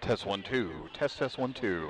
Test 1 2. Test 1 2.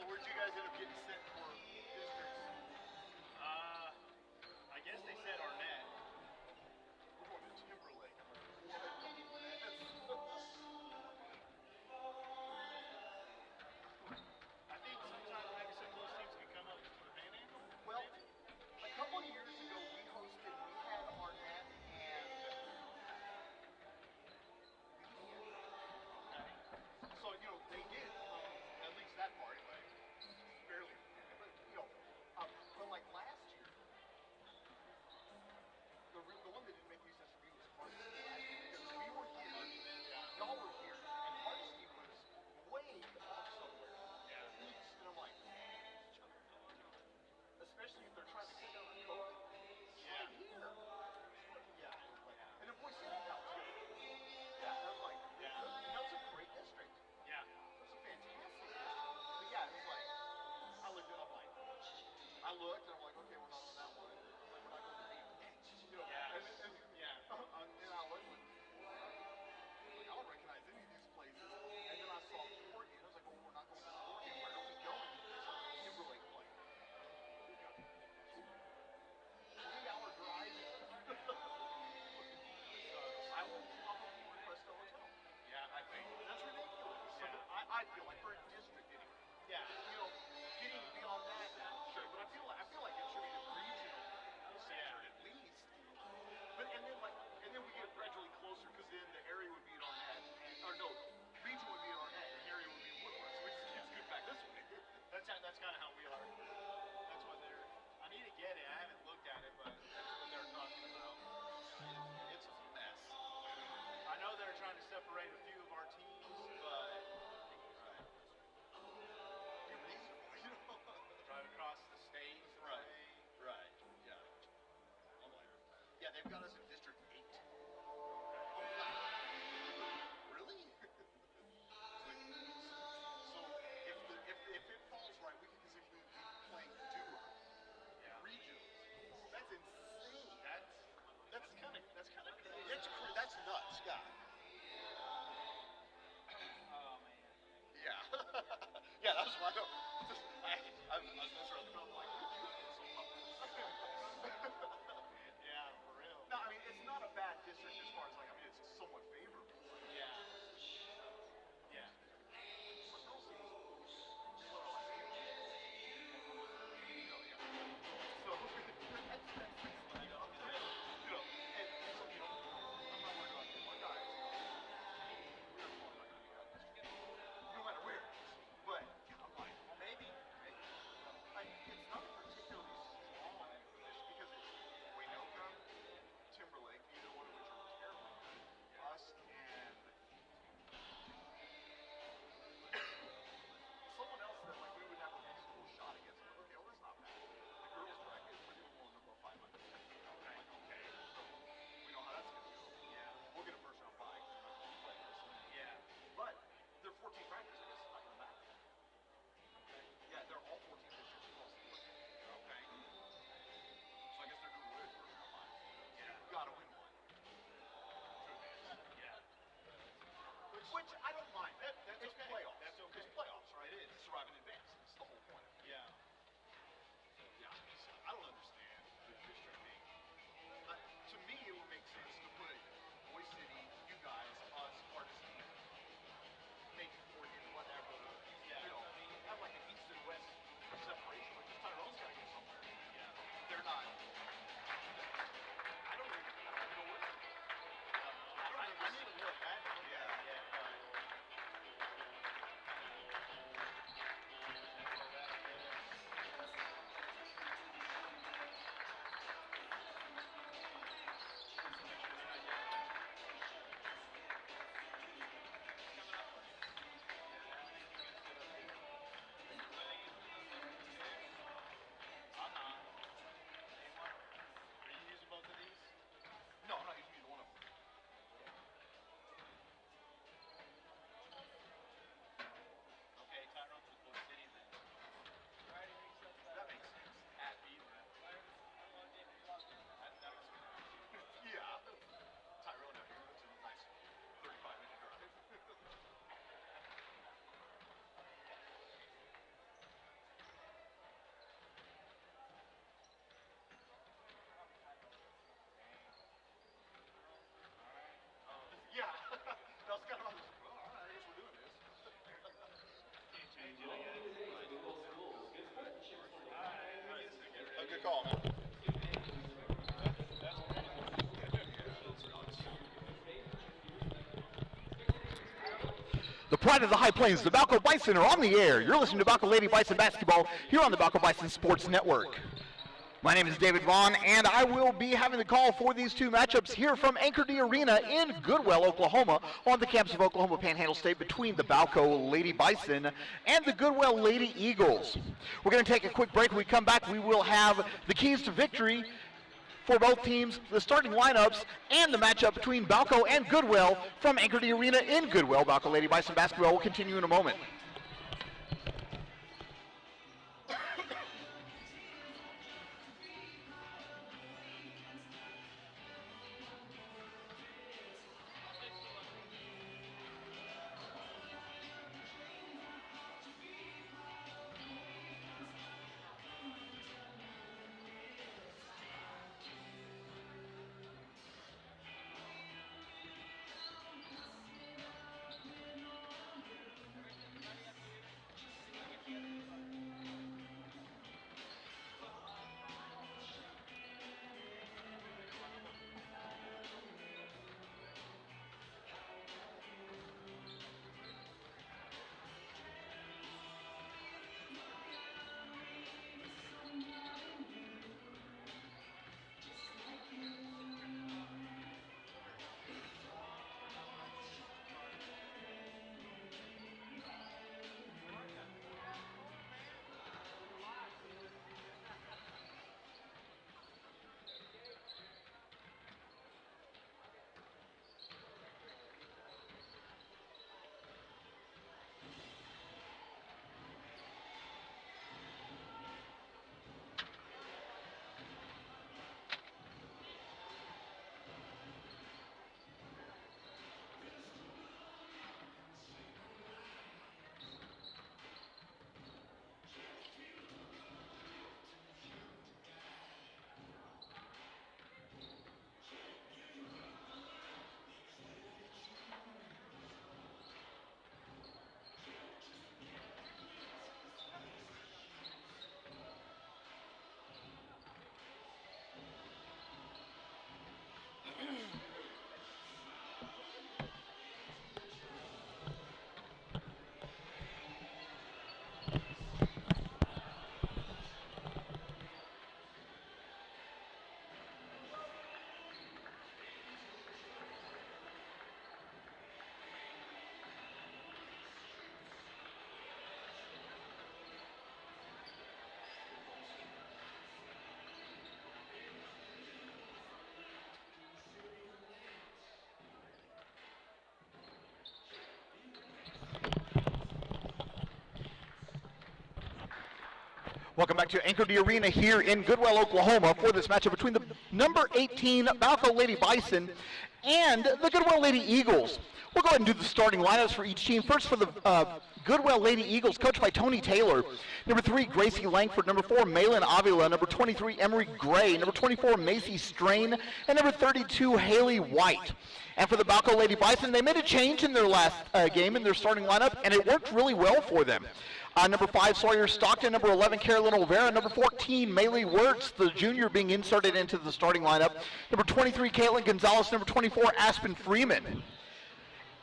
So where'd you guys end up getting sent for districts? I guess they said Arnett. We're going to Timberlake. I'm like, what? I think sometimes maybe some of those teams can come up for the Panhandle. Well, Maybe. a couple of years ago, we had Arnett and Okay. so, they did, at least that far anyway, fairly, but, but like last year, the one that didn't make any sense for me was Hardesty last year because we were here, y'all were here, and Hardesty was way off somewhere, east, and I'm like, especially if they're trying to cut down on COVID, Yeah. right here. Yeah, and then Boise State got too. Yeah, and I was like, that was a great district. Yeah. It was a fantastic district. But yeah, it was like, I looked and I'm like, and I'm like, okay, we're not on that one. Like, we're not going to be, Yeah. and I looked like, I don't recognize any of these places. And then I saw Oregon. I was like, well, we're not going to Oregon. Where are we going? Timberlake. I'm like, 3-hour drive. I will probably request a hotel. Yeah, I think. That's ridiculous. Yeah. I feel like for a district anyway. Yeah. Getting beyond that, sure. But I feel like it should be the regional center at least. But and then we get gradually closer because then the area would be in Arnett, region would be in Arnett, and area would be in Woodward. So we just keep scooting back this way. That's kind of how we are. That's what they're. I need to get it. I haven't looked at it, but that's what they're talking about. It's a mess. I know they're trying to separate a few of our teams, but drive across the state. Right. Yeah. I'm like, yeah, they've got us in District 8. Really? So if it falls right, we could physically be playing duo regionals. That's insane. That's kind of crazy. That's nuts, yeah. Oh man. Yeah. Yeah, that's why I was messing around the crowd like, Yeah, for real. no, I mean, pride of the High Plains, the Balko Bison are on the air. You're listening to Balko Lady Bison Basketball here on the Balko Bison Sports Network. My name is David Vaughn, and I will be having the call for these two matchups here from Anchor D Arena in Goodwell, Oklahoma, on the campus of Oklahoma Panhandle State between the Balko Lady Bison and the Goodwell Lady Eagles. We're going to take a quick break. When we come back, we will have the keys to victory for both teams, the starting lineups, and the matchup between Balko and Goodwell from Anchor D Arena in Goodwell. Balko Lady Bison basketball will continue in a moment. Welcome back to Anchor D Arena here in Goodwell, Oklahoma for this matchup between the number 18 Balko Lady Bison and the Goodwell Lady Eagles. We'll go ahead and do the starting lineups for each team. First for the Goodwell Lady Eagles, coached by Tony Taylor. Number 3, Gracie Langford. Number 4, Malin Avila. Number 23, Emery Gray. Number 24, Macy Strain. And number 32, Haley White. And for the Balko Lady Bison, they made a change in their last game in their starting lineup, and it worked really well for them. Number 5, Sawyer Stockton. Number 11, Carolyn Olvera. Number 14, Maylee Wirtz, the junior, being inserted into the starting lineup. Number 23, Caitlin Gonzalez. Number 24, Aspen Freeman.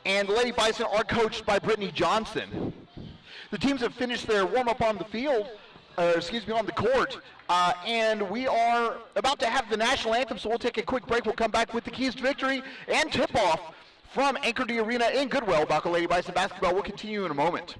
And the Lady Bison are coached by Brittany Johnson. The teams have finished their warm-up on the field, on the court, and we are about to have the national anthem, so we'll take a quick break. We'll come back with the keys to victory and tip-off from Anchor D Arena in Goodwell. Balko Lady Bison basketball will continue in a moment.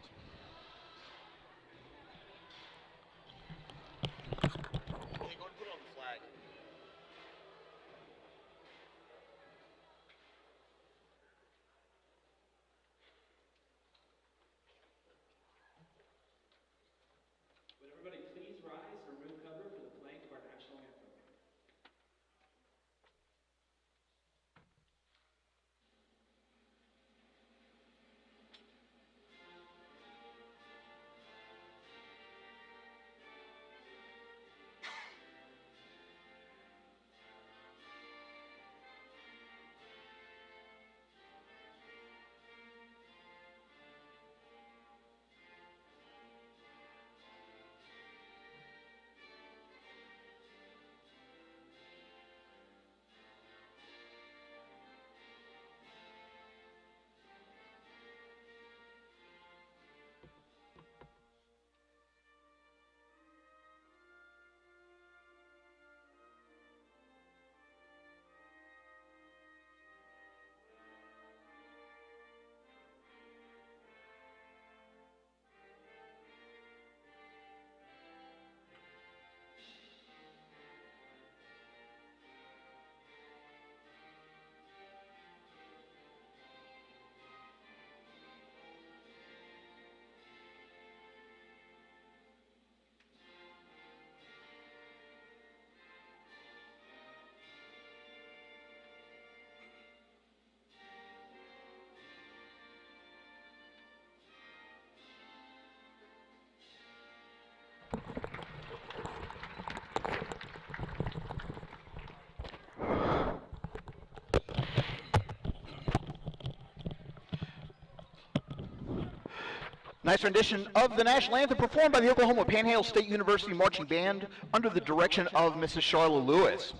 Nice rendition of the national anthem performed by the Oklahoma Panhandle State University Marching Band under the direction of Mrs. Charla Lewis.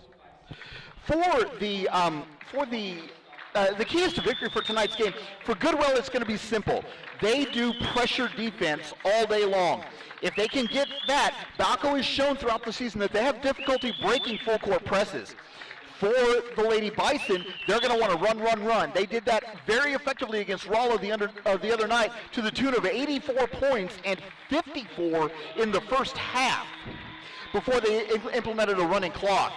The keys to victory for tonight's game, for Goodwell, it's going to be simple. They do pressure defense all day long. If they can get that, Balko has shown throughout the season that they have difficulty breaking full court presses. For the Lady Bison, they're going to want to run. They did that very effectively against Rollo the other night to the tune of 84 points and 54 in the first half before they implemented a running clock.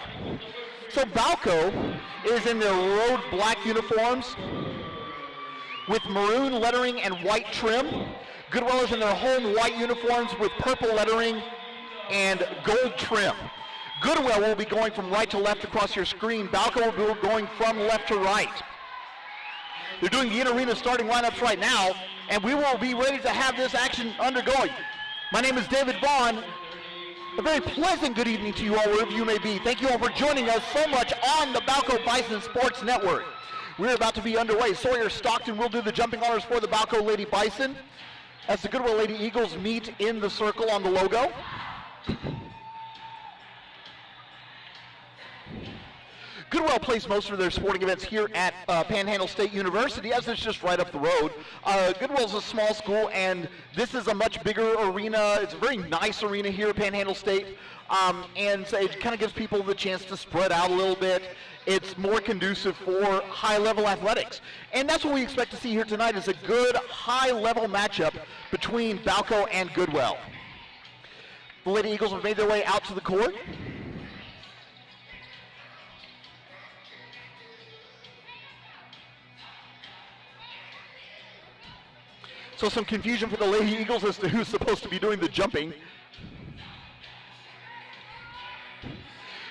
So Balko is in their road black uniforms with maroon lettering and white trim. Goodwell is in their home white uniforms with purple lettering and gold trim. Goodwell will be going from right to left across your screen. Balko will be going from left to right. They're doing the in-arena starting lineups right now, and we will be ready to have this action undergoing. My name is David Vaughn. A very pleasant good evening to you all, wherever you may be. Thank you all for joining us so much on the Balko Bison Sports Network. We're about to be underway. Sawyer Stockton will do the jumping honors for the Balko Lady Bison as the Goodwell Lady Eagles meet in the circle on the logo. Goodwell plays most of their sporting events here at Panhandle State University, as it's just right up the road. Goodwell's a small school, and this is a much bigger arena. It's a very nice arena here at Panhandle State, and so it kind of gives people the chance to spread out a little bit. It's more conducive for high-level athletics. And that's what we expect to see here tonight, is a good high-level matchup between Balko and Goodwell. The Lady Eagles have made their way out to the court. So some confusion for the Lady Eagles as to who's supposed to be doing the jumping.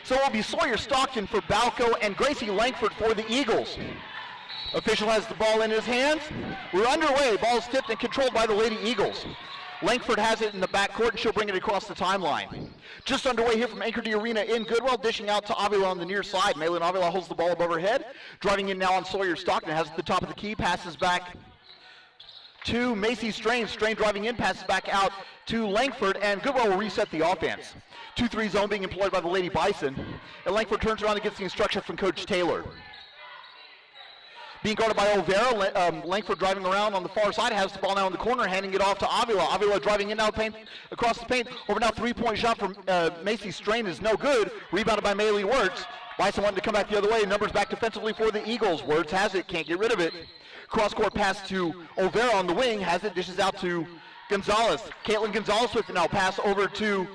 So it will be Sawyer Stockton for Balko and Gracie Langford for the Eagles. Official has the ball in his hands. We're underway. Ball's tipped and controlled by the Lady Eagles. Langford has it in the backcourt, and she'll bring it across the timeline. Just underway here from Anchor D Arena in Goodwell, dishing out to Avila on the near side. Malin Avila holds the ball above her head. Driving in now on Sawyer Stockton, has it at the top of the key, passes back to Macy Strain. Strain driving in, passes back out to Langford, and Goodwell will reset the offense. 2-3 zone being employed by the Lady Bison, and Langford turns around and gets the instruction from Coach Taylor. Being guarded by Olvera, Langford driving around on the far side, has the ball now in the corner, handing it off to Avila. Avila driving in now paint, across the paint, over now three-point shot from Macy Strain is no good, rebounded by Maylee Wirtz. Bison wanting to come back the other way, numbers back defensively for the Eagles. Wirtz has it, can't get rid of it. Cross-court pass to Olvera on the wing, has it, dishes out to Gonzalez. Caitlin Gonzalez with it now, pass over to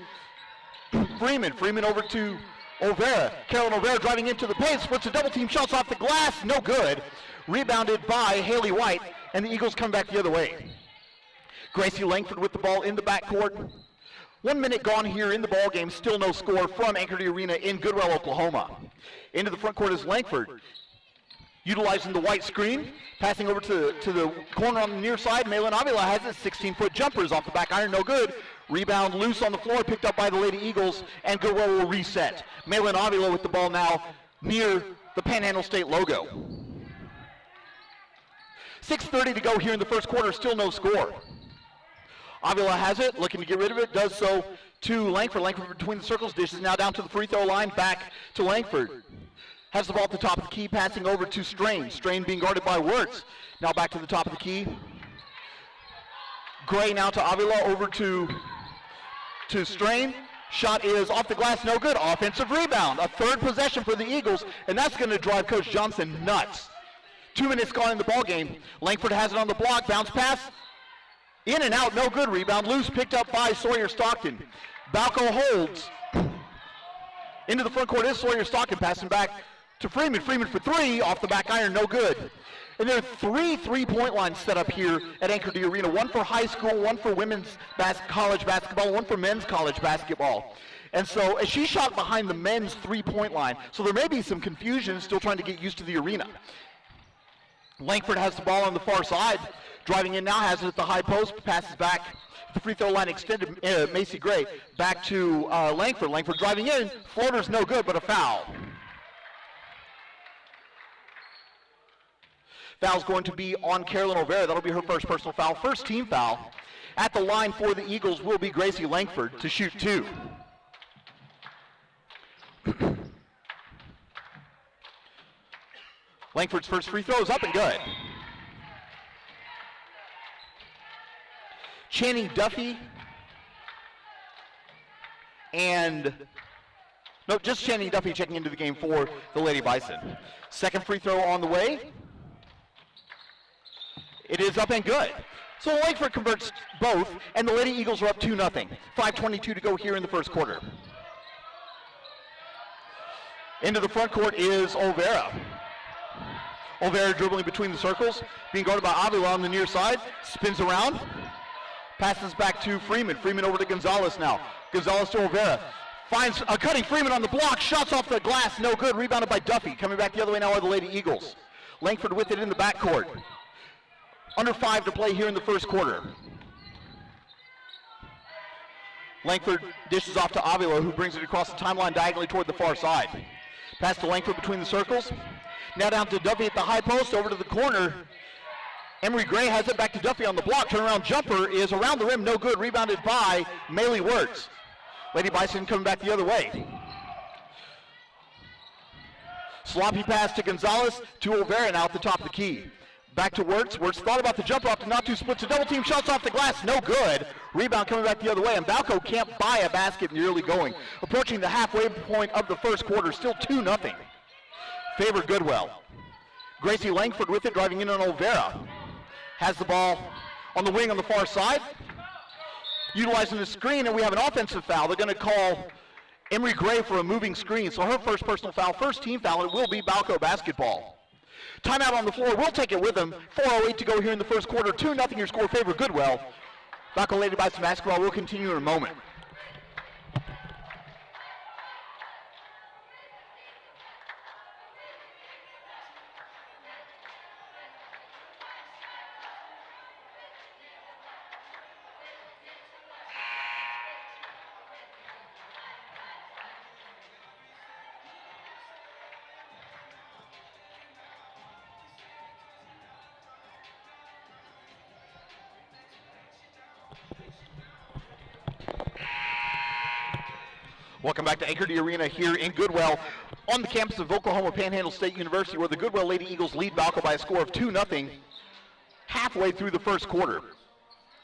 Freeman. Freeman over to Olvera. Carolyn Olvera driving into the paint, splits a double-team, shots off the glass, no good. Rebounded by Haley White, and the Eagles come back the other way. Gracie Langford with the ball in the backcourt. 1 minute gone here in the ball game, still no score from Anchor D Arena in Goodwell, Oklahoma. Into the front court is Langford. Utilizing the white screen, passing over to the corner on the near side. Malin Avila has it, 16-foot jumpers off the back iron, no good. Rebound loose on the floor, picked up by the Lady Eagles, and Goodwell will reset. Malin Avila with the ball now near the Panhandle State logo. 6:30 to go here in the first quarter, still no score. Avila has it, looking to get rid of it, does so to Langford. Langford between the circles, dishes now down to the free throw line, back to Langford. Has the ball at the top of the key, passing over to Strain. Strain being guarded by Wirtz. Now back to the top of the key. Gray now to Avila, over to Strain. Shot is off the glass, no good. Offensive rebound. A third possession for the Eagles, and that's going to drive Coach Johnson nuts. 2 minutes gone in the ball game. Langford has it on the block. Bounce pass. In and out, no good. Rebound loose, picked up by Sawyer Stockton. Balko holds. Into the front court is Sawyer Stockton, passing back to Freeman. Freeman for three, off the back iron, no good. And there are three three-point lines set up here at Anchor D Arena. One for high school, one for women's college basketball, one for men's college basketball. And so as she shot behind the men's three-point line, so there may be some confusion, still trying to get used to the arena. Langford has the ball on the far side. Driving in now, has it at the high post, passes back. The free throw line extended, Macy Gray back to Langford. Langford driving in, floater's no good, but a foul. Foul's going to be on Carolyn Olvera. That'll be her first personal foul, first team foul. At the line for the Eagles will be Gracie Langford to shoot 2. Langford's first free throw is up and good. Channing Duffy just Channing Duffy checking into the game for the Lady Bison. Second free throw on the way. It is up and good. So Langford converts both, and the Lady Eagles are up 2-0. 5:22 to go here in the first quarter. Into the front court is Olvera. Olvera dribbling between the circles, being guarded by Avila on the near side, spins around, passes back to Freeman. Freeman over to Gonzalez now. Gonzalez to Olvera. Finds a cutting Freeman on the block, shots off the glass, no good, rebounded by Duffy. Coming back the other way now are the Lady Eagles. Langford with it in the backcourt. Under 5 to play here in the first quarter. Langford dishes off to Avila, who brings it across the timeline diagonally toward the far side. Pass to Langford between the circles. Now down to Duffy at the high post, over to the corner. Emery Gray has it back to Duffy on the block. Turnaround jumper is around the rim, no good. Rebounded by Maylee Wirtz. Lady Bison coming back the other way. Sloppy pass to Gonzalez, to Olvera now at the top of the key. Back to Wirtz. Wirtz thought about the jumper off to not two, splits a double team, shots off the glass, no good. Rebound coming back the other way, and Balko can't buy a basket in the early going. Approaching the halfway point of the first quarter, still 2-0. Favor Goodwell. Gracie Langford with it, driving in on Olvera. Has the ball on the wing on the far side. Utilizing the screen, and we have an offensive foul. They're going to call Emery Gray for a moving screen. So her first personal foul, first team foul, and it will be Balko basketball. Timeout on the floor. We'll take it with them. 4:08 to go here in the first quarter. 2-0 your score, favor Goodwell. Balko Lady Bison basketball will continue in a moment. Welcome back to Anchor D Arena here in Goodwell on the campus of Oklahoma Panhandle State University, where the Goodwell Lady Eagles lead Balko by a score of 2-0 halfway through the first quarter.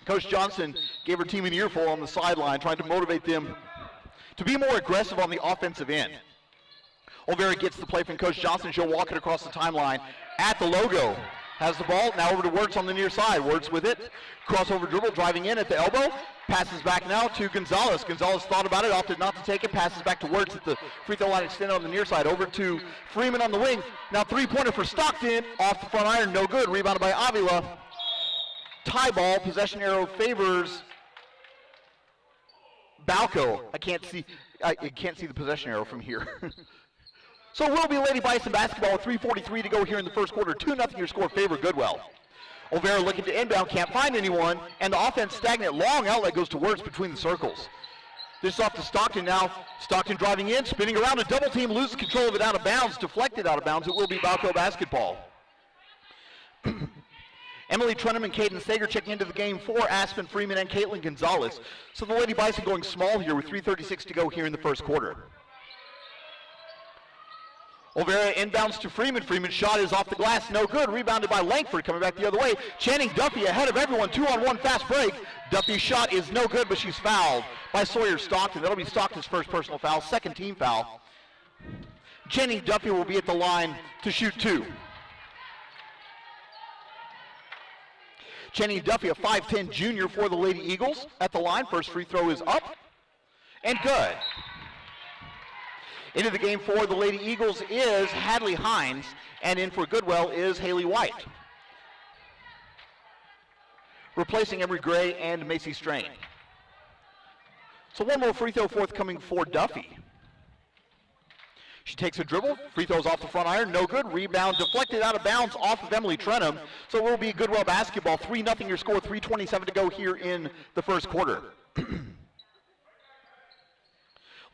Coach Johnson gave her team an earful on the sideline, trying to motivate them to be more aggressive on the offensive end. Olvera gets the play from Coach Johnson. She'll walk it across the timeline at the logo. Has the ball, now over to Wirtz on the near side. Wirtz with it, crossover dribble, driving in at the elbow. Passes back now to Gonzalez. Gonzalez thought about it, opted not to take it. Passes back to Wirtz at the free throw line extended on the near side. Over to Freeman on the wing. Now three-pointer for Stockton. Off the front iron, no good. Rebounded by Avila. Tie ball, possession arrow favors Balko. I can't see the possession arrow from here. So it will be Lady Bison basketball with 3:43 to go here in the first quarter. 2-0 your score, favor Goodwell. Olvera looking to inbound, can't find anyone, and the offense stagnant. Long outlet goes to Wirtz between the circles. This is off to Stockton now. Stockton driving in, spinning around, a double team, loses control of it out of bounds, deflected out of bounds. It will be Balko basketball. Emily Trenham and Caden Sager checking into the game for Aspen Freeman and Caitlin Gonzalez. So the Lady Bison going small here with 3:36 to go here in the first quarter. Olvera inbounds to Freeman. Freeman's shot is off the glass, no good. Rebounded by Langford, coming back the other way. Channing Duffy ahead of everyone, 2-on-1 fast break. Duffy's shot is no good, but she's fouled by Sawyer Stockton. That'll be Stockton's first personal foul, second team foul. Channing Duffy will be at the line to shoot 2. Channing Duffy, a 5'10 junior for the Lady Eagles, at the line. First free throw is up and good. Into the game for the Lady Eagles is Hadley Hines, and in for Goodwell is Haley White. Replacing Emery Gray and Macy Strain. So one more free throw forthcoming for Duffy. She takes a dribble, free throws off the front iron, no good. Rebound deflected out of bounds off of Emily Trenham. So it will be Goodwell basketball. 3-0 your score, 3:27 to go here in the first quarter.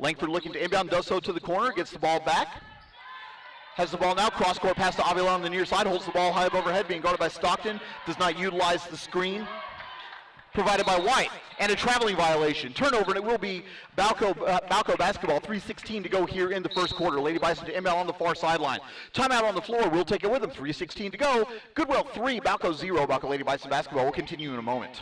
Langford looking to inbound, does so to the corner, gets the ball back. Has the ball now, cross-court pass to Avila on the near side, holds the ball high above her head, being guarded by Stockton, does not utilize the screen. provided by White, and a traveling violation. Turnover, and it will be Balko basketball, 3:16 to go here in the first quarter. Lady Bison to inbound on the far sideline. Timeout on the floor, we'll take it with them, 3:16 to go. Goodwell 3, Balko 0. Balko Lady Bison basketball will continue in a moment.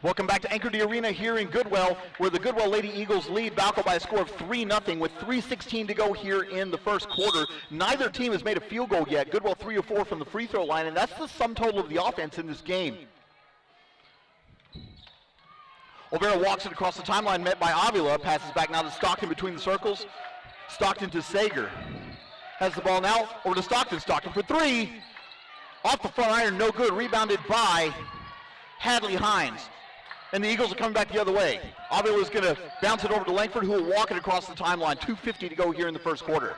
Welcome back to Anchor D Arena here in Goodwell, where the Goodwell Lady Eagles lead Balko by a score of 3-0 with 3:16 to go here in the first quarter. Neither team has made a field goal yet. Goodwell 3 of 4 from the free throw line, and that's the sum total of the offense in this game. Olvera walks it across the timeline, met by Avila. Passes back now to Stockton between the circles. Stockton to Sager. Has the ball now over to Stockton. Stockton for 3. Off the front iron, no good. Rebounded by Hadley Hines. And the Eagles are coming back the other way. Avila is going to bounce it over to Langford, who will walk it across the timeline. 2:50 to go here in the first quarter.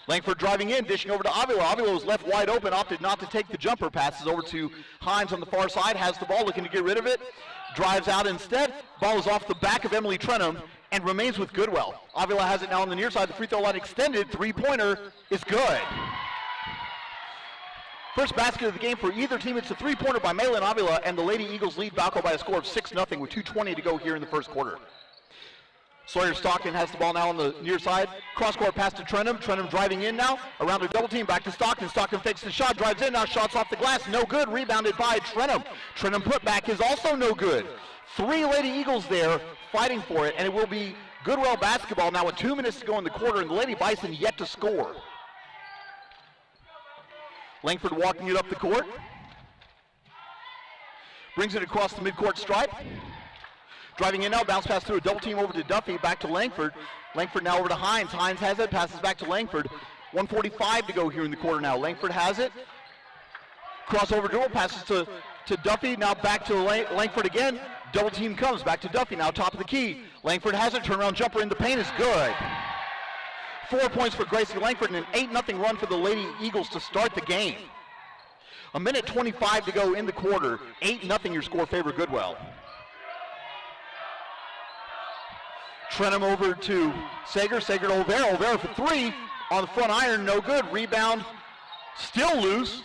Langford driving in, dishing over to Avila. Avila was left wide open, opted not to take the jumper. Passes over to Hines on the far side, has the ball, looking to get rid of it. Drives out instead. Ball is off the back of Emily Trenum and remains with Goodwell. Avila has it now on the near side. The free throw line extended. Three-pointer is good. First basket of the game for either team. It's a three-pointer by Malin Avila, and the Lady Eagles lead Balko by a score of 6-0 with 2:20 to go here in the first quarter. Sawyer Stockton has the ball now on the near side. Cross-court pass to Trenum. Trenum driving in now. Around a double team, back to Stockton. Stockton fakes the shot, drives in now. Shots off the glass, no good. Rebounded by Trenum. Trenum putback is also no good. 3 Lady Eagles there fighting for it, and it will be Goodwell basketball now with 2 minutes to go in the quarter, and the Lady Bison yet to score. Langford walking it up the court. Brings it across the midcourt stripe. Driving in now, bounce pass through a double team over to Duffy, back to Langford. Langford now over to Hines. Hines has it, passes back to Langford. 1:45 to go here in the quarter now. Langford has it. Crossover dribble, passes to Duffy, now back to Langford again. Double team comes, back to Duffy, now top of the key. Langford has it, turnaround jumper in the paint is good. 4 points for Gracie Langford and an 8-0 run for the Lady Eagles to start the game. 1:25 to go in the quarter. 8-0 your score favor Goodwell. Trenum over to Sager. Sager to Olvera. Olvera for 3 on the front iron. No good. Rebound still loose.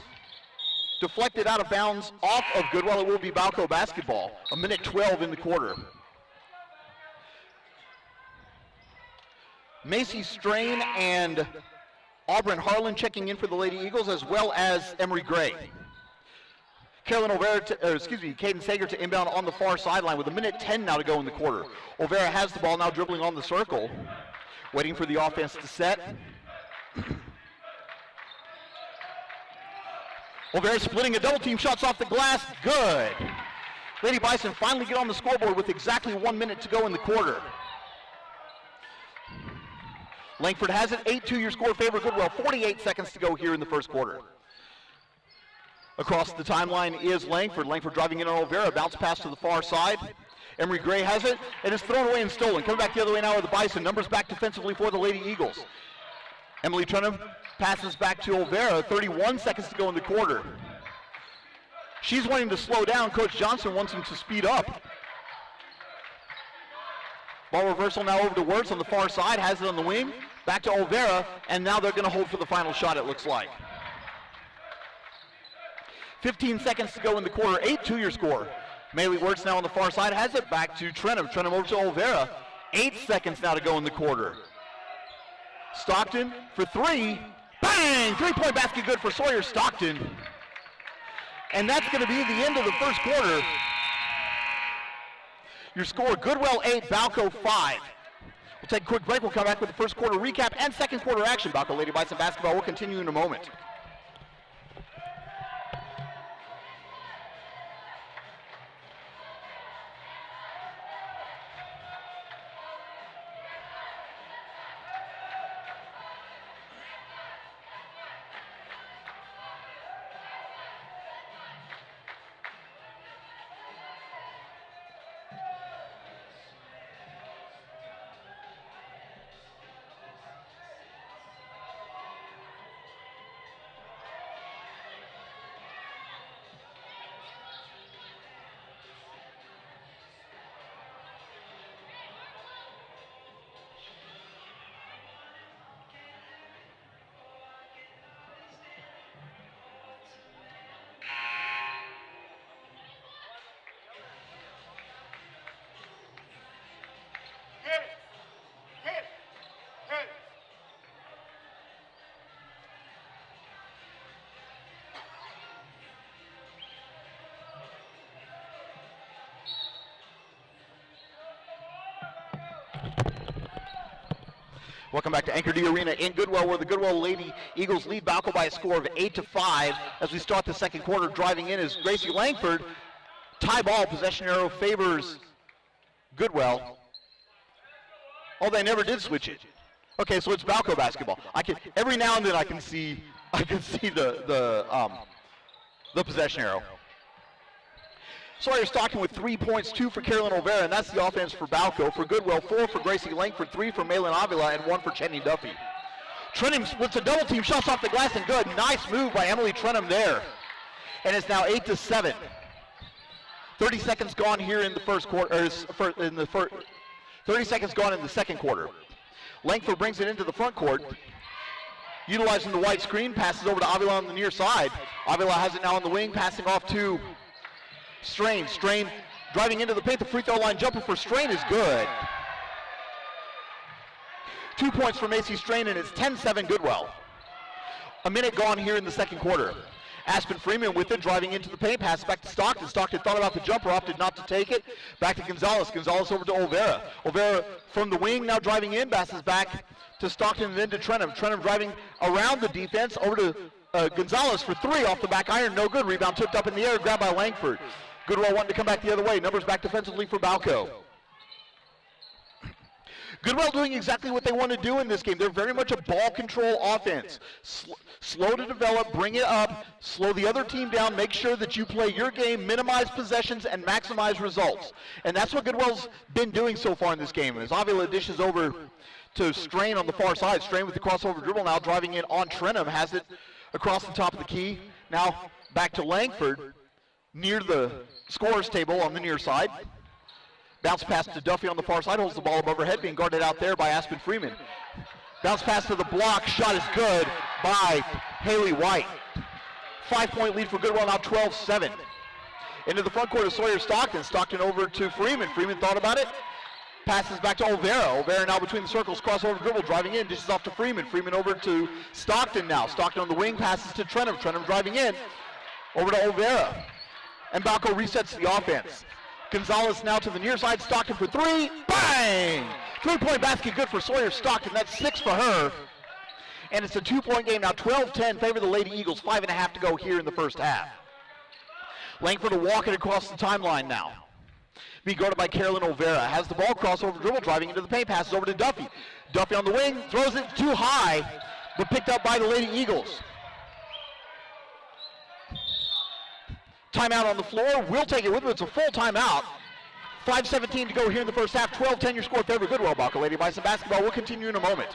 Deflected out of bounds off of Goodwell. It will be Balko basketball. 1:12 in the quarter. Macy Strain and Auburn Harlan checking in for the Lady Eagles, as well as Emery Gray. Caden Sager to inbound on the far sideline with 1:10 now to go in the quarter. Olvera has the ball now, dribbling on the circle, waiting for the offense to set. Olvera splitting a double team, shots off the glass, good. Lady Bison finally get on the scoreboard with exactly 1 minute to go in the quarter. Langford has it, 8-2 your score favor Goodwell, 48 seconds to go here in the first quarter. Across the timeline is Langford. Langford driving in on Olvera, bounce pass to the far side. Emery Gray has it, and it's thrown away and stolen. Coming back the other way now with the Bison, numbers back defensively for the Lady Eagles. Emily Trenum passes back to Olvera, 31 seconds to go in the quarter. She's wanting to slow down. Coach Johnson wants him to speed up. Ball reversal now over to Wirtz on the far side, has it on the wing, back to Olvera, and now they're going to hold for the final shot, it looks like. 15 seconds to go in the quarter, 8-2 your score. Maylee Wirtz now on the far side, has it back to Trenum. Trenum over to Olvera, 8 seconds now to go in the quarter. Stockton for 3, bang! 3-point basket good for Sawyer Stockton. And that's going to be the end of the first quarter. Your score, Goodwell 8, Balko 5. We'll take a quick break. We'll come back with the first quarter recap and second quarter action. Balko Lady Bison basketball will continue in a moment. Welcome back to Anchor D Arena in Goodwell, where the Goodwell Lady Eagles lead Balko by a score of 8-5 as we start the second quarter. Driving in is Gracie Langford. Tie ball, possession arrow favors Goodwell. Oh, they never did switch it. Okay, so it's Balko basketball. Every now and then I can see the possession arrow. Sawyer Stockton with 3 points, 2 for Carolyn Olvera, and that's the offense for Balko. For Goodwell, 4 for Gracie Langford, 3 for Malin Avila, and 1 for Chetney Duffy. Trenham splits a double team, shots off the glass and good. Nice move by Emily Trenham there. And it's now 8-7. 30 seconds gone here in the first quarter, 30 seconds gone in the second quarter. Langford brings it into the front court. Utilizing the white screen, passes over to Avila on the near side. Avila has it now on the wing, passing off to Strain. Strain driving into the paint. The free throw line jumper for Strain is good. 2 points for Macy Strain, and it's 10-7 Goodwell. A minute gone here in the second quarter. Aspen Freeman with it, driving into the paint, pass back to Stockton. Stockton thought about the jumper, opted not to take it. Back to Gonzalez. Gonzalez over to Olvera. Olvera from the wing, now driving in, passes back to Stockton and then to Trenham. Trenham driving around the defense, over to Gonzalez for 3 off the back iron, no good. Rebound tipped up in the air, grabbed by Langford. Goodwell wanting to come back the other way. Numbers back defensively for Balko. Goodwell doing exactly what they want to do in this game. They're very much a ball control offense. Slow to develop, bring it up, slow the other team down, make sure that you play your game, minimize possessions, and maximize results. And that's what Goodwell's been doing so far in this game. As Avila dishes over to Strain on the far side. Strain with the crossover dribble now, driving in on Trenham, has it across the top of the key. Now back to Langford, near the scorer's table on the near side. Bounce pass to Duffy on the far side, holds the ball above her head, being guarded out there by Aspen Freeman. Bounce pass to the block, shot is good by Haley White. 5-point lead for Goodwell, now 12-7. Into the front court of Sawyer Stockton. Stockton over to Freeman. Freeman thought about it. Passes back to Olvera. Olvera now between the circles, crossover dribble, driving in, dishes off to Freeman. Freeman over to Stockton now. Stockton on the wing, passes to Trenham. Trenham driving in, over to Olvera. And Balko resets the offense. Gonzalez now to the near side. Stockton for 3. Bang! 3-point basket good for Sawyer Stockton. That's 6 for her. And it's a 2-point game now. 12-10 favor the Lady Eagles. 5.5 to go here in the first half. Langford will walk it across the timeline now. Being guarded by Carolyn Olvera. Has the ball, crossover dribble, driving into the paint. Passes over to Duffy. Duffy on the wing. Throws it too high, but picked up by the Lady Eagles. Timeout on the floor. We'll take it with it. It's a full timeout. 5:17 to go here in the first half. 12-10 your score favor Goodwell. Balko Lady Bison basketball. We'll continue in a moment.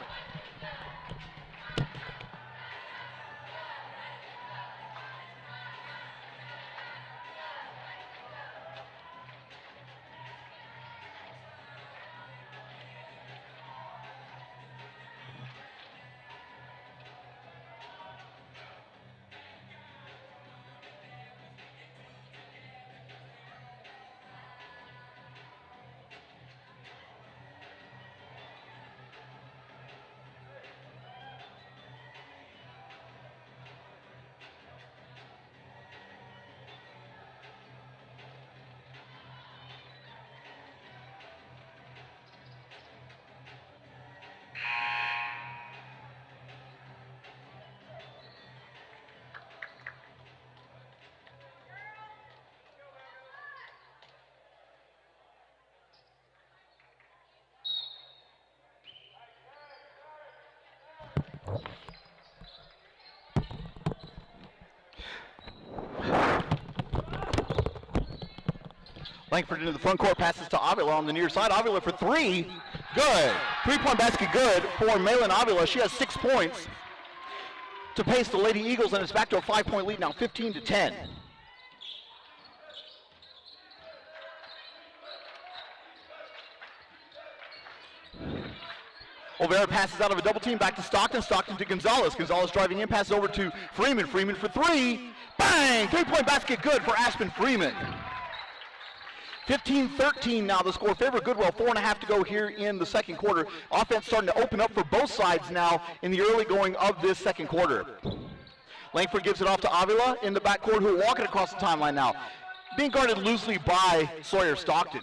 Langford into the front court, passes to Avila on the near side. Avila for 3, good. 3-point basket good for Malin Avila. She has 6 points to pace the Lady Eagles, and it's back to a 5-point lead now, 15-10. Olvera passes out of a double team, back to Stockton. Stockton to Gonzalez. Gonzalez driving in, passes over to Freeman. Freeman for 3, bang! 3-point basket good for Aspen Freeman. 15-13 now the score favor Goodwell. 4.5 to go here in the second quarter. Offense starting to open up for both sides now in the early going of this second quarter. Langford gives it off to Avila in the backcourt, who will walk it across the timeline now. Being guarded loosely by Sawyer Stockton.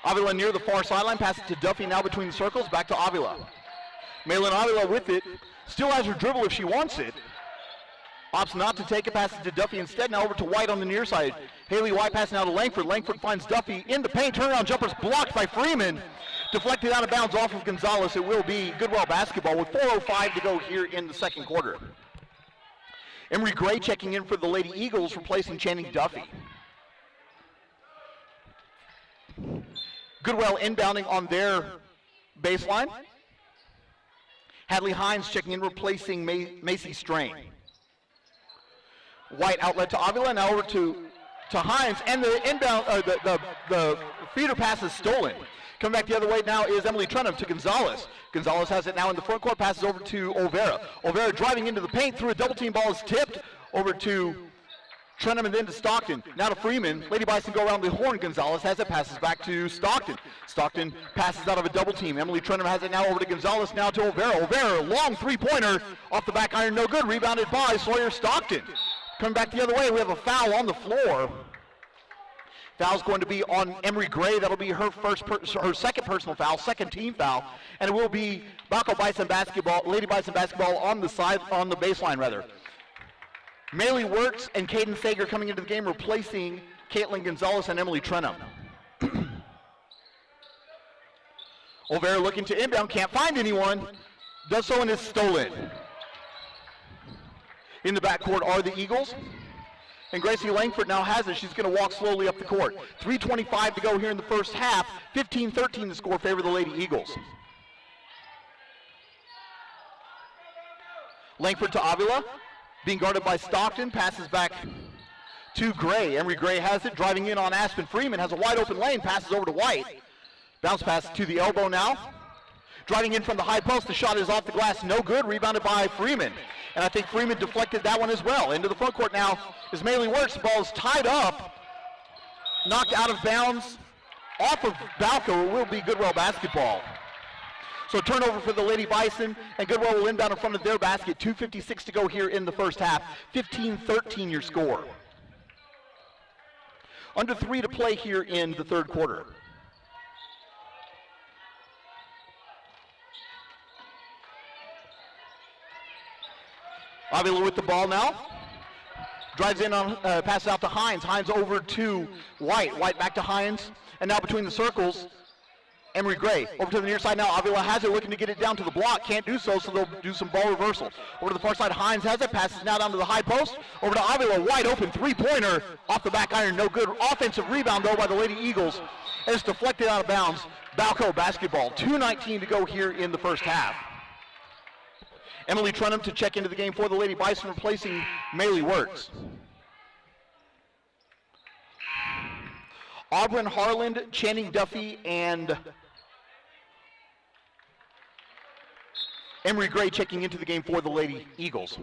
Avila near the far sideline, passes to Duffy now between the circles, back to Avila. Malin Avila with it, still has her dribble if she wants it. Opts not to take it, passes to Duffy instead, now over to White on the near side. Haley White passing out to Langford. Langford finds Duffy in the paint, turnaround jumper's blocked by Freeman. Deflected out of bounds off of Gonzalez. It will be Goodwell basketball with 4:05 to go here in the second quarter. Emery Gray checking in for the Lady Eagles, replacing Channing Duffy. Goodwell inbounding on their baseline. Hadley Hines checking in, replacing Macy Strain. White outlet to Avila, now over to Hines, and the inbound, the feeder pass is stolen. Coming back the other way now is Emily Trenum to Gonzalez. Gonzalez has it now in the front court, passes over to Olvera. Olvera driving into the paint through a double team, ball is tipped over to Trenum and then to Stockton. Now to Freeman. Lady Bison go around the horn. Gonzalez has it, passes back to Stockton. Stockton passes out of a double team. Emily Trenum has it now over to Gonzalez, now to Olvera. Olvera, long three-pointer off the back iron, no good. Rebounded by Sawyer Stockton. Coming back the other way, we have a foul on the floor. Foul's going to be on Emery Gray. That'll be her her second personal foul, second team foul, and it will be Balko Bison basketball, Lady Bison basketball on the baseline rather. Maley Works and Caden Sager coming into the game, replacing Caitlin Gonzalez and Emily Trenum. Olvera looking to inbound, can't find anyone. Does so and is stolen. In the backcourt are the Eagles. And Gracie Langford now has it. She's going to walk slowly up the court. 3:25 to go here in the first half. 15-13 the score, favor the Lady Eagles. Langford to Avila. Being guarded by Stockton. Passes back to Gray. Emery Gray has it. Driving in on Aspen Freeman. Has a wide open lane. Passes over to White. Bounce pass to the elbow now. Driving in from the high post. The shot is off the glass. No good. Rebounded by Freeman. And I think Freeman deflected that one as well. Into the front court now is Maley Works. The ball is tied up. Knocked out of bounds off of Balko. It will be Goodwell basketball. So turnover for the Lady Bison, and Goodwell will inbound in front of their basket. 2:56 to go here in the first half. 15-13 your score. Under 3 to play here in the third quarter. Avila with the ball now. Drives in on, passes out to Hines. Hines over to White. White back to Hines. And now between the circles, Emery Gray. Over to the near side now. Avila has it, looking to get it down to the block. Can't do so, so they'll do some ball reversal. Over to the far side, Hines has it. Passes now down to the high post. Over to Avila, wide open three-pointer. Off the back iron, no good. Offensive rebound, though, by the Lady Eagles. And it's deflected out of bounds. Balko basketball. 2:19 to go here in the first half. Emily Trenum to check into the game for the Lady Bison, replacing Maley Works. Auburn Harland, Channing Duffy, and Emery Gray checking into the game for the Lady Eagles.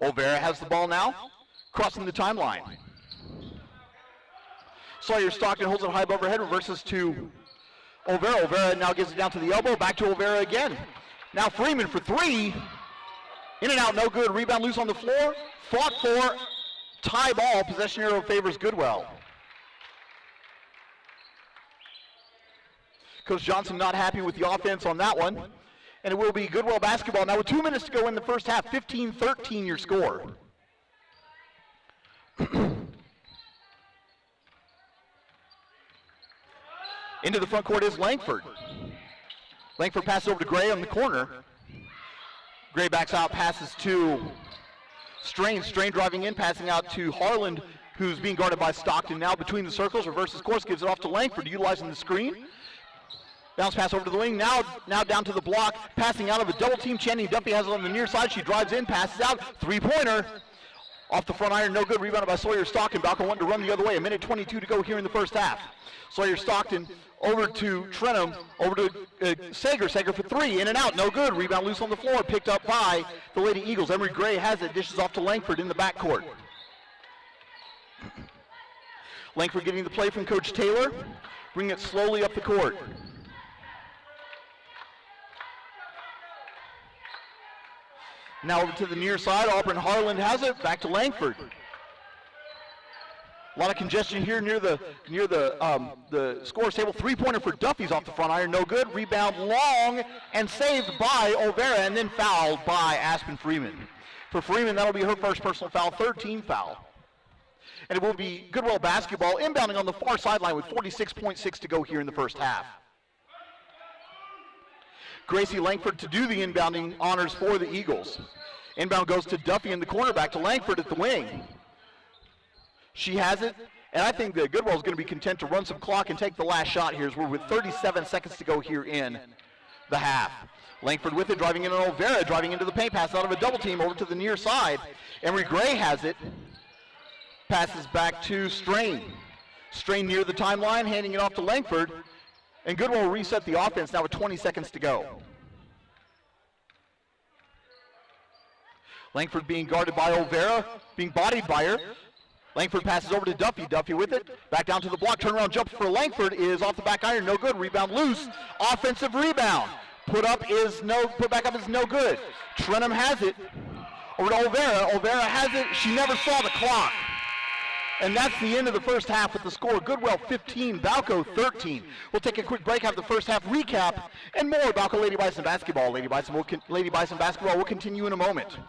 Olvera has the ball now, crossing the timeline. Sawyer Stockton holds it high above her head, reverses to Olvera. Olvera now gives it down to the elbow, back to Olvera again. Now Freeman for three. In and out, no good. Rebound loose on the floor. Fought for. Tie ball. Possession arrow favors Goodwell. Coach Johnson not happy with the offense on that one. And it will be Goodwell basketball. Now with 2 minutes to go in the first half, 15-13 your score. Into the front court is Langford. Langford passes over to Gray on the corner. Gray backs out, passes to Strain. Strain driving in, passing out to Harland, who's being guarded by Stockton. Now between the circles, reverses course, gives it off to Langford, utilizing the screen. Bounce pass over to the wing, now down to the block, passing out of a double team. Channing Duffy has it on the near side. She drives in, passes out, three-pointer. Off the front iron, no good. Rebounded by Sawyer Stockton. Balko wanted to run the other way. 1:22 to go here in the first half. Sawyer Stockton over to Trenum, over to Sager. Sager for three, in and out, no good. Rebound loose on the floor, picked up by the Lady Eagles. Emery Gray has it, dishes off to Langford in the backcourt. Langford getting the play from Coach Taylor, bringing it slowly up the court. Now over to the near side, Auburn Harland has it, back to Langford. A lot of congestion here near the scores table. Three-pointer for Duffy's off the front iron, no good. Rebound long and saved by Olvera, and then fouled by Aspen Freeman. For Freeman, that'll be her first personal foul, third team foul. And it will be Goodwell basketball inbounding on the far sideline with 46.6 to go here in the first half. Gracie Langford to do the inbounding honors for the Eagles. Inbound goes to Duffy in the cornerback to Langford at the wing. She has it, and I think that Goodwell is going to be content to run some clock and take the last shot here as we're with 37 seconds to go here in the half. Langford with it, driving in on Olvera, driving into the paint, pass out of a double team over to the near side. Emery Gray has it, passes back to Strain. Strain near the timeline, handing it off to Langford, and Goodwell will reset the offense now with 20 seconds to go. Langford being guarded by Olvera, being bodied by her. Langford passes over to Duffy. Duffy with it. Back down to the block. Turnaround jump for Langford is off the back iron. No good. Rebound loose. Offensive rebound. Put back up is no good. Trenham has it. Over to Olvera. Olvera has it. She never saw the clock. And that's the end of the first half with the score. Goodwell 15, Balko 13. We'll take a quick break, have the first half recap, and more Balko Lady Bison basketball. Lady Bison basketball will continue in a moment.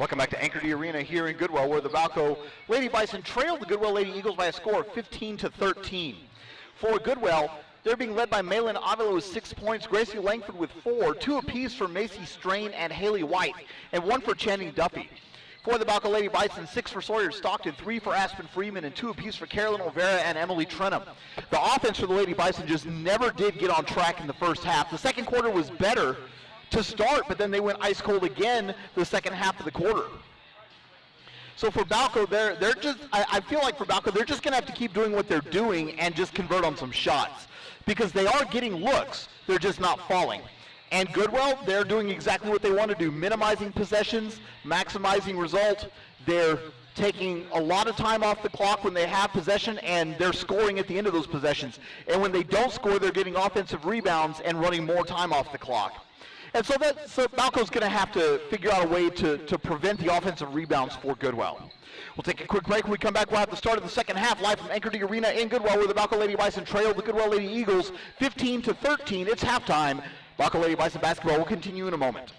Welcome back to Anchor D Arena here in Goodwell, where the Balko Lady Bison trailed the Goodwell Lady Eagles by a score of 15-13. For Goodwell, they're being led by Malin Avila with 6 points, Gracie Langford with 4, 2 apiece for Macy Strain and Haley White, and 1 for Channing Duffy. For the Balko Lady Bison, 6 for Sawyer Stockton, 3 for Aspen Freeman, and 2 apiece for Carolyn Olvera and Emily Trenum. The offense for the Lady Bison just never did get on track in the first half. The second quarter was better to start, but then they went ice cold again the second half of the quarter. So for Balko, they're just, I feel like for Balko, they're just going to have to keep doing what they're doing and just convert on some shots, because they are getting looks, they're just not falling. And Goodwell, they're doing exactly what they want to do, minimizing possessions, maximizing result. They're taking a lot of time off the clock when they have possession, and they're scoring at the end of those possessions. And when they don't score, they're getting offensive rebounds and running more time off the clock. And so Balko's going to have to figure out a way to prevent the offensive rebounds for Goodwell. We'll take a quick break. When we come back, we'll have the start of the second half live from Anchor D Arena in Goodwell, where the Balko Lady Bison trailed the Goodwell Lady Eagles 15-13. It's halftime. Balko Lady Bison basketball will continue in a moment.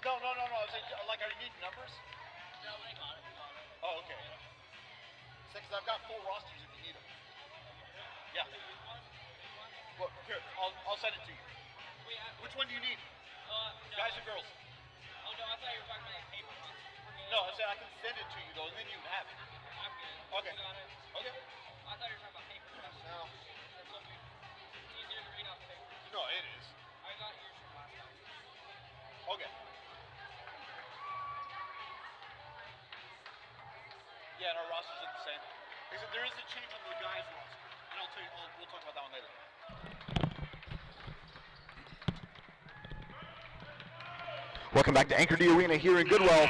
No. I was like, are you needing numbers? No, they got it. Oh, okay. Because I've got full rosters if you need them. Yeah. Well, here, I'll send it to you. Which one do you need? No. Guys or girls? Oh, no, I thought you were talking about paper ones. No, I said I can send it to you, though, and then you have it. I'm good. Okay. You got it? Okay. I thought you were talking about paper ones. No. That's what it's easier to read off paper. No, it is. I got yours from last time. Okay. Yeah, and our rosters are the same. Except there is a change on the guys' roster, and I'll tell you. We'll talk about that one later. Welcome back to Anchor D Arena here in Goodwell.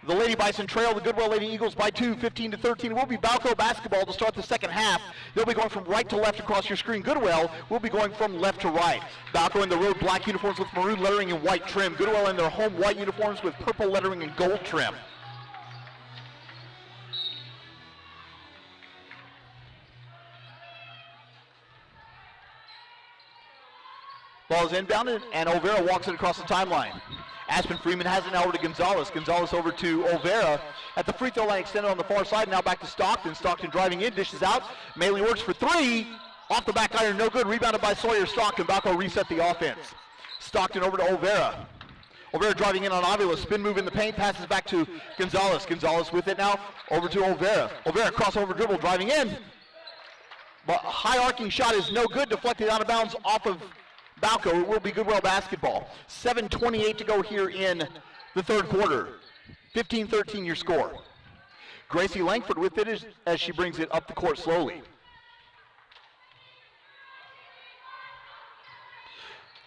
The Lady Bison trail the Goodwell Lady Eagles by 2, 15-13. It will be Balko basketball to start the second half. They'll be going from right to left across your screen. Goodwell will be going from left to right. Balko in the road black uniforms with maroon lettering and white trim. Goodwell in their home white uniforms with purple lettering and gold trim. Ball is inbounded, and Olvera walks it across the timeline. Aspen Freeman has it now over to Gonzalez. Gonzalez over to Olvera at the free throw line extended on the far side. Now back to Stockton. Stockton driving in, dishes out. Maley works for 3. Off the back iron, no good. Rebounded by Sawyer Stockton. Balko reset the offense. Stockton over to Olvera. Olvera driving in on Avila. Spin move in the paint. Passes back to Gonzalez. Gonzalez with it now over to Olvera. Olvera crossover dribble driving in. But high arcing shot is no good. Deflected out of bounds off of Balko. It will be Goodwell basketball. 7:28 to go here in the third quarter. 15-13 your score. Gracie Langford with it as she brings it up the court slowly.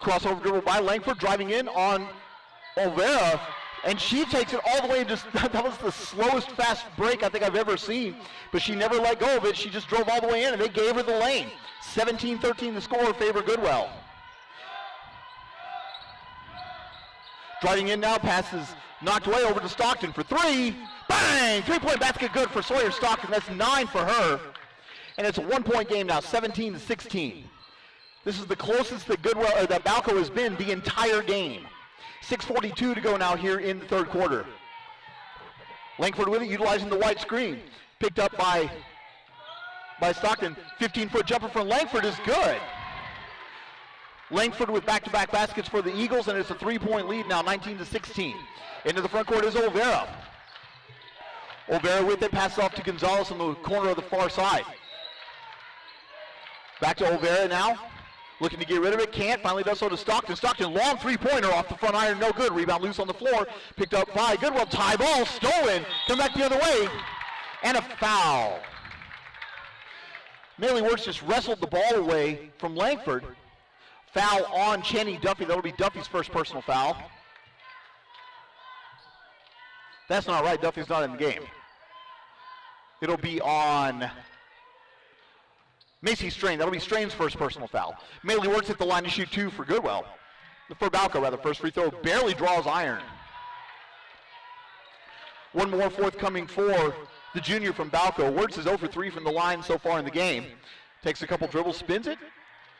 Crossover dribble by Langford, driving in on Olvera, and she takes it all the way. That was the slowest fast break I think I've ever seen, but she never let go of it. She just drove all the way in, and they gave her the lane. 17-13 the score, favor Goodwell. Driving in now, passes knocked away over to Stockton for 3. Bang! 3-point basket good for Sawyer Stockton. That's 9 for her. And it's a 1-point game now, 17-16. This is the closest that that Balko has been the entire game. 6:42 to go now here in the third quarter. Langford with it, utilizing the white screen. Picked up by Stockton. 15-foot jumper from Langford is good. Langford with back-to-back baskets for the Eagles, and it's a 3-point lead now, 19-16. Into the front court is Olvera. Olvera with it, passes off to Gonzalez on the corner of the far side. Back to Olvera now, looking to get rid of it, can't, finally does so to Stockton. Stockton, long 3-pointer off the front iron, no good. Rebound loose on the floor, picked up by Goodwell. Tie ball, stolen, come back the other way. And a foul. Maley Wirtz just wrestled the ball away from Langford. Foul on Channing Duffy. That'll be Duffy's first personal foul. That's not right. Duffy's not in the game. It'll be on Macy Strain. That'll be Strain's first personal foul. Maley Wirtz at the line to shoot 2 for Goodwell. For Balko, rather. First free throw barely draws iron. One more forthcoming for the junior from Balko. Wirtz is 0 for 3 from the line so far in the game. Takes a couple dribbles, spins it.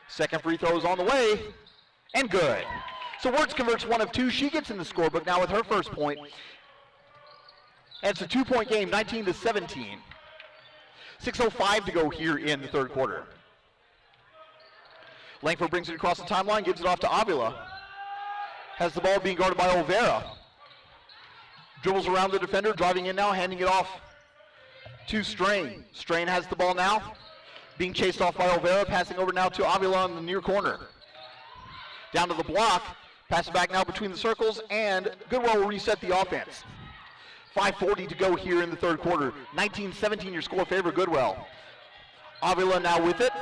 Second free throw is on the way, and good. So Wirtz converts 1 of 2. She gets in the scorebook now with her first point. And it's a 2-point game, 19-17. 6:05 to go here in the third quarter. Langford brings it across the timeline, gives it off to Avila. Has the ball being guarded by Olvera. Dribbles around the defender, driving in now, handing it off to Strain. Strain has the ball now, being chased off by Olvera, passing over now to Avila in the near corner. Down to the block, pass it back now between the circles, and Goodwell will reset the offense. 5:40 to go here in the third quarter. 19-17 your score favor Goodwell. Avila now with it.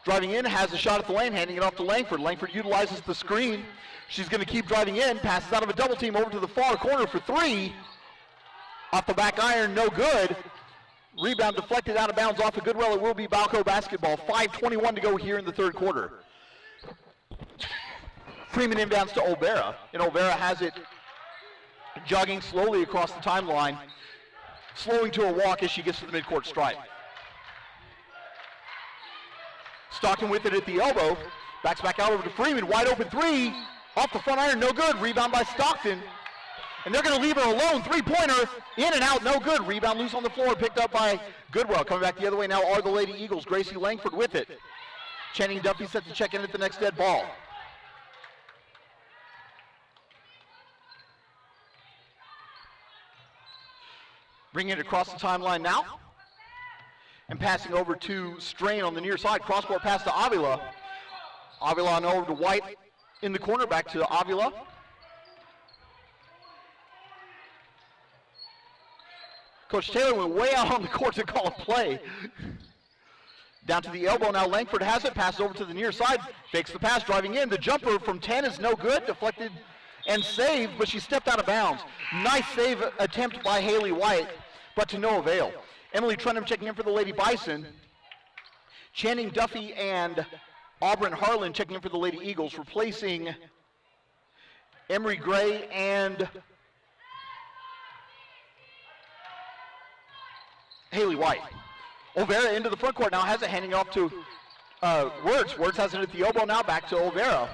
Driving in, has a shot at the lane, handing it off to Langford. Langford utilizes the screen. She's going to keep driving in, passes out of a double team over to the far corner for 3. Off the back iron, no good. Rebound deflected out of bounds off of Goodwell. It will be Balko basketball. 5:21 to go here in the third quarter. Freeman inbounds to Olvera, and Olvera has it jogging slowly across the timeline, slowing to a walk as she gets to the midcourt stripe. Stockton with it at the elbow, backs back out over to Freeman, wide open 3, off the front iron, no good. Rebound by Stockton, and they're going to leave her alone. 3-pointer, in and out, no good. Rebound loose on the floor, picked up by Goodwell. Coming back the other way now are the Lady Eagles. Gracie Langford with it. Channing Duffy set to check in at the next dead ball. Bringing it across the timeline now. And passing over to Strain on the near side. Cross-court pass to Avila. Avila on over to White in the corner. Back to Avila. Coach Taylor went way out on the court to call a play. Down to the elbow now. Langford has it. Passes over to the near side. Fakes the pass, driving in. The jumper from 10 is no good. Deflected and saved, but she stepped out of bounds. Nice save attempt by Haley White, but to no avail. Emily Trenham checking in for the Lady Bison. Channing Duffy and Auburn Harlan checking in for the Lady Eagles, replacing Emery Gray and Haley White. Olvera into the front court now, has it, handing off to Wirtz. Wirtz has it at the elbow now, back to Olvera.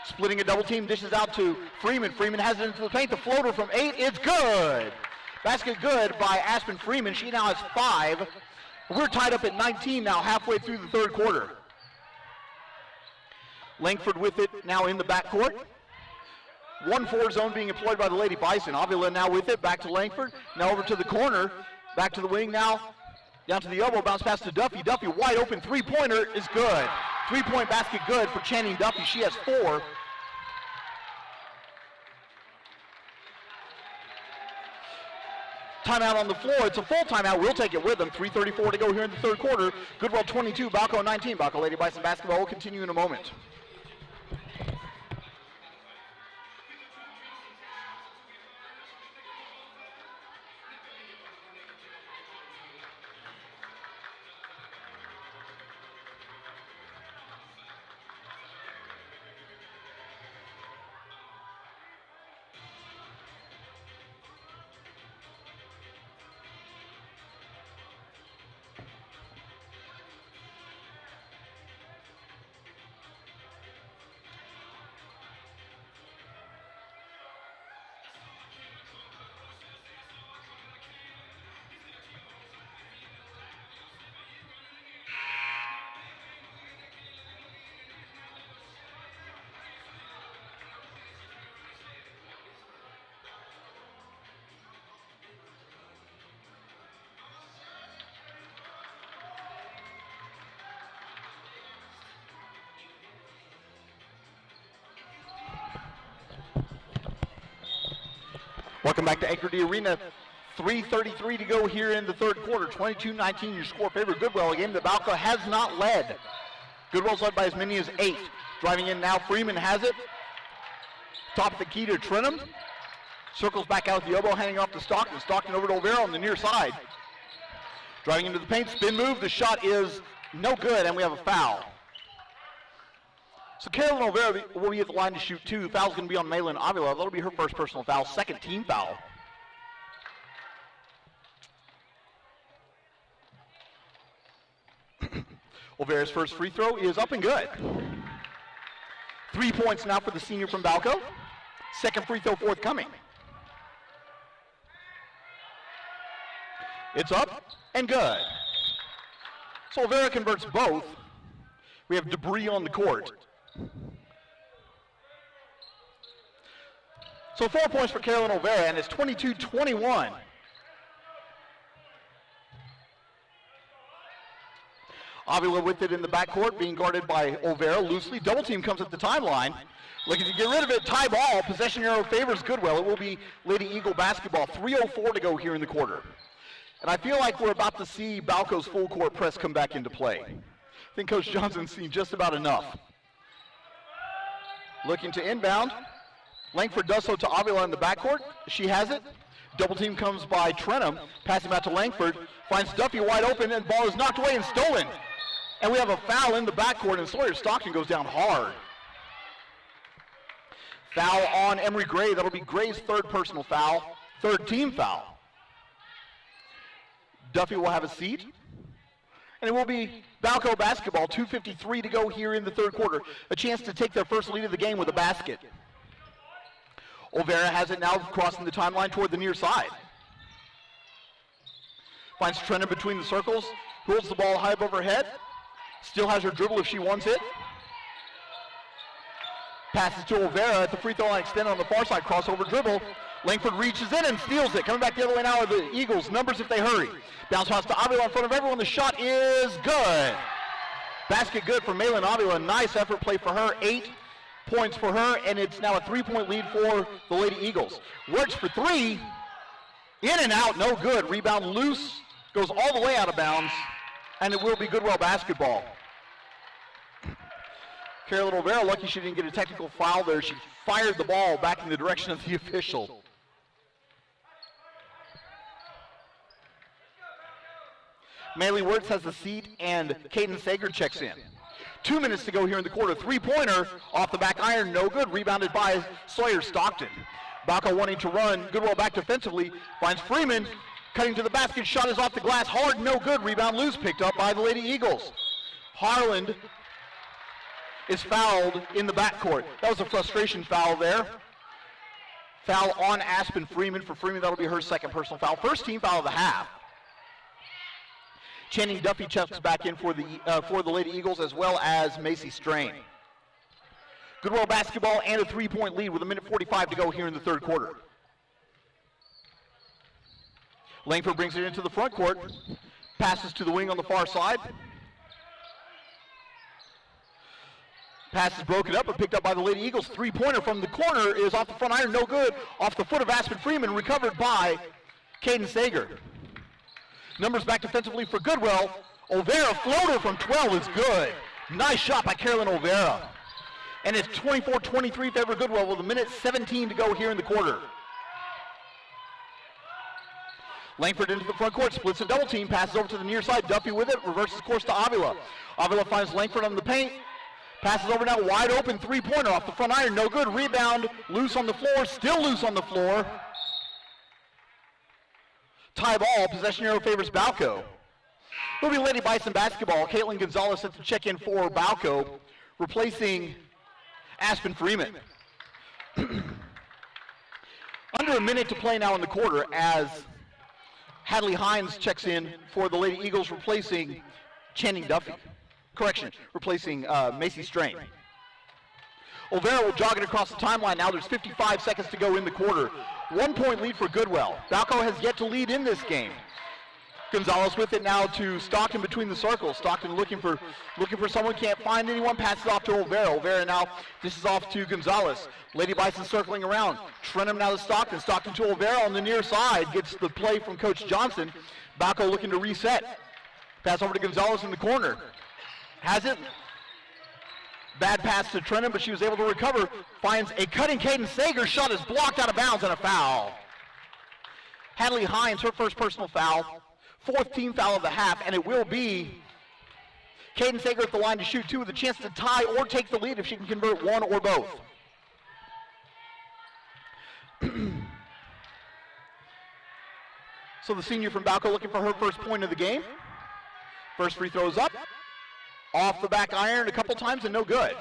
Splitting a double team, dishes out to Freeman. Freeman has it into the paint. The floater from 8, it's good. Basket good by Aspen Freeman. She now has 5. We're tied up at 19 now, halfway through the third quarter. Langford with it now in the backcourt. 1-4 zone being employed by the Lady Bison. Avila now with it, back to Langford. Now over to the corner, back to the wing now. Down to the elbow, bounce pass to Duffy. Duffy wide open, 3-pointer is good. 3-point basket good for Channing Duffy. She has 4. Timeout on the floor. It's a full timeout. We'll take it with them. 3:34 to go here in the third quarter. Goodwell 22, Balko 19. Balko Lady Bison basketball will continue in a moment. Welcome back to Anchor D Arena 3:33 to go here in the third quarter. 22-19 your score favor Goodwell, a game that Balko has not led. Goodwell's led by as many as 8. Driving in now, Freeman has it. Top of the key to Trenum. Circles back out with the elbow, handing off to Stockton. Stockton over to Olvera on the near side. Driving into the paint, spin move. The shot is no good, and we have a foul. So Carolyn Olvera will be at the line to shoot 2. Foul's going to be on Malin Avila. That'll be her first personal foul, second team foul. Olvera's first free throw is up and good. 3 points now for the senior from Balko. Second free throw forthcoming. It's up and good. So Olvera converts both. We have debris on the court. So 4 points for Carolyn Olvera, and it's 22-21. Avila with it in the backcourt, being guarded by Olvera loosely. Double team comes at the timeline. Looking to get rid of it. Tie ball. Possession arrow favors Goodwell. It will be Lady Eagle basketball. 3:04 to go here in the quarter. And I feel like we're about to see Balko's full court press come back into play. I think Coach Johnson's seen just about enough. Looking to inbound. Langford does so to Avila in the backcourt. She has it. Double team comes by Trenum. Passing back to Langford. Finds Duffy wide open, and the ball is knocked away and stolen. And we have a foul in the backcourt, and Sawyer Stockton goes down hard. Foul on Emery Gray. That'll be Gray's third personal foul, third team foul. Duffy will have a seat. And it will be Balko basketball, 2:53 to go here in the third quarter. A chance to take their first lead of the game with a basket. Olvera has it now crossing the timeline toward the near side. Finds Trenum between the circles, holds the ball high above her head. Still has her dribble if she wants it. Passes to Olvera at the free throw line, extended on the far side, crossover dribble. Langford reaches in and steals it. Coming back the other way now are the Eagles. Numbers if they hurry. Bounce pass to Avila in front of everyone. The shot is good. Basket good for Malin Avila. Nice effort play for her. 8 points for her, and it's now a 3-point lead for the Lady Eagles. Works for 3. In and out, no good. Rebound loose. Goes all the way out of bounds, and it will be Goodwell basketball. Carolyn Olvera, lucky she didn't get a technical foul there. She fired the ball back in the direction of the official. Maylee Wirtz has the seat, and Caden Sager checks in. 2 minutes to go here in the quarter. 3-pointer off the back iron, no good. Rebounded by Sawyer Stockton. Balko wanting to run. Goodwell back defensively. Finds Freeman. Cutting to the basket. Shot is off the glass. Hard, no good. Rebound loose. Picked up by the Lady Eagles. Harland is fouled in the backcourt. That was a frustration foul there. Foul on Aspen Freeman. For Freeman, that'll be her second personal foul. First team foul of the half. Channing Duffy checks back in for the Lady Eagles, as well as Macy Strain. Goodwell basketball and a 3-point lead with 1:45 to go here in the third quarter. Langford brings it into the front court. Passes to the wing on the far side. Pass is broken up and picked up by the Lady Eagles. 3-pointer from the corner is off the front iron, no good. Off the foot of Aspen Freeman, recovered by Caden Sager. Numbers back defensively for Goodwell. Olvera floater from 12 is good. Nice shot by Carolyn Olvera. And it's 24-23 favor Goodwell with 1:17 to go here in the quarter. Langford into the front court, splits a double team, passes over to the near side. Duffy with it, reverses course to Avila. Avila finds Langford on the paint. Passes over now, wide open 3-pointer off the front iron, no good. Rebound, loose on the floor, still loose on the floor. Tie ball, possession arrow favors Balko. It'll be Lady Bison basketball. Caitlin Gonzalez set to check in for Balko, replacing Aspen Freeman. Under a minute to play now in the quarter as Hadley Hines checks in for the Lady Eagles, replacing Channing Duffy. Correction, replacing Macy Strain. Olvera will jog it across the timeline now. There's 55 seconds to go in the quarter. 1-point lead for Goodwell. Balko has yet to lead in this game. Gonzalez with it now to Stockton between the circles. Stockton looking for someone, can't find anyone, passes off to Olvera. Olvera now, this is off to Gonzalez. Lady Bison circling around. Trenham now to Stockton. Stockton to Olvera on the near side. Gets the play from Coach Johnson. Balko looking to reset. Pass over to Gonzalez in the corner. Has it. Bad pass to Trenham, but she was able to recover. Finds a cutting Caden Sager. Shot is blocked out of bounds and a foul. Hadley Hines, her first personal foul. Fourth team foul of the half, and it will be Caden Sager at the line to shoot two with a chance to tie or take the lead if she can convert one or both. So the senior from Balko looking for her first point of the game. First free throw is up. Off the back iron a couple times and no good.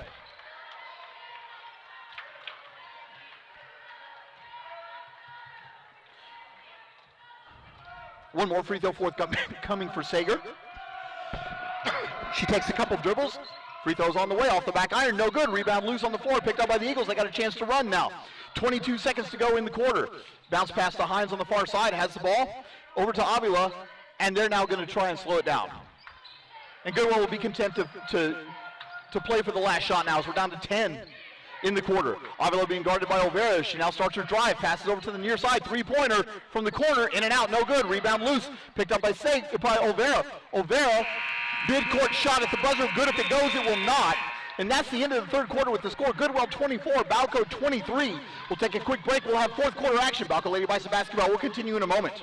One more free throw forthcoming for Sager. She takes a couple dribbles. Free throws on the way, off the back iron, no good. Rebound loose on the floor, picked up by the Eagles. They got a chance to run now. 22 seconds to go in the quarter. Bounce pass to Hines on the far side, has the ball. Over to Avila, and they're now going to try and slow it down. And Goodwell will be content to play for the last shot now as we're down to 10 in the quarter. Avila being guarded by Olvera. She now starts her drive, passes over to the near side. Three-pointer from the corner, in and out, no good. Rebound loose, picked up by Olvera. Olvera, mid-court shot at the buzzer, good if it goes, it will not. And that's the end of the third quarter with the score. Goodwell 24, Balko 23. We'll take a quick break. We'll have fourth quarter action. Balko Lady Bison basketball. We'll continue in a moment.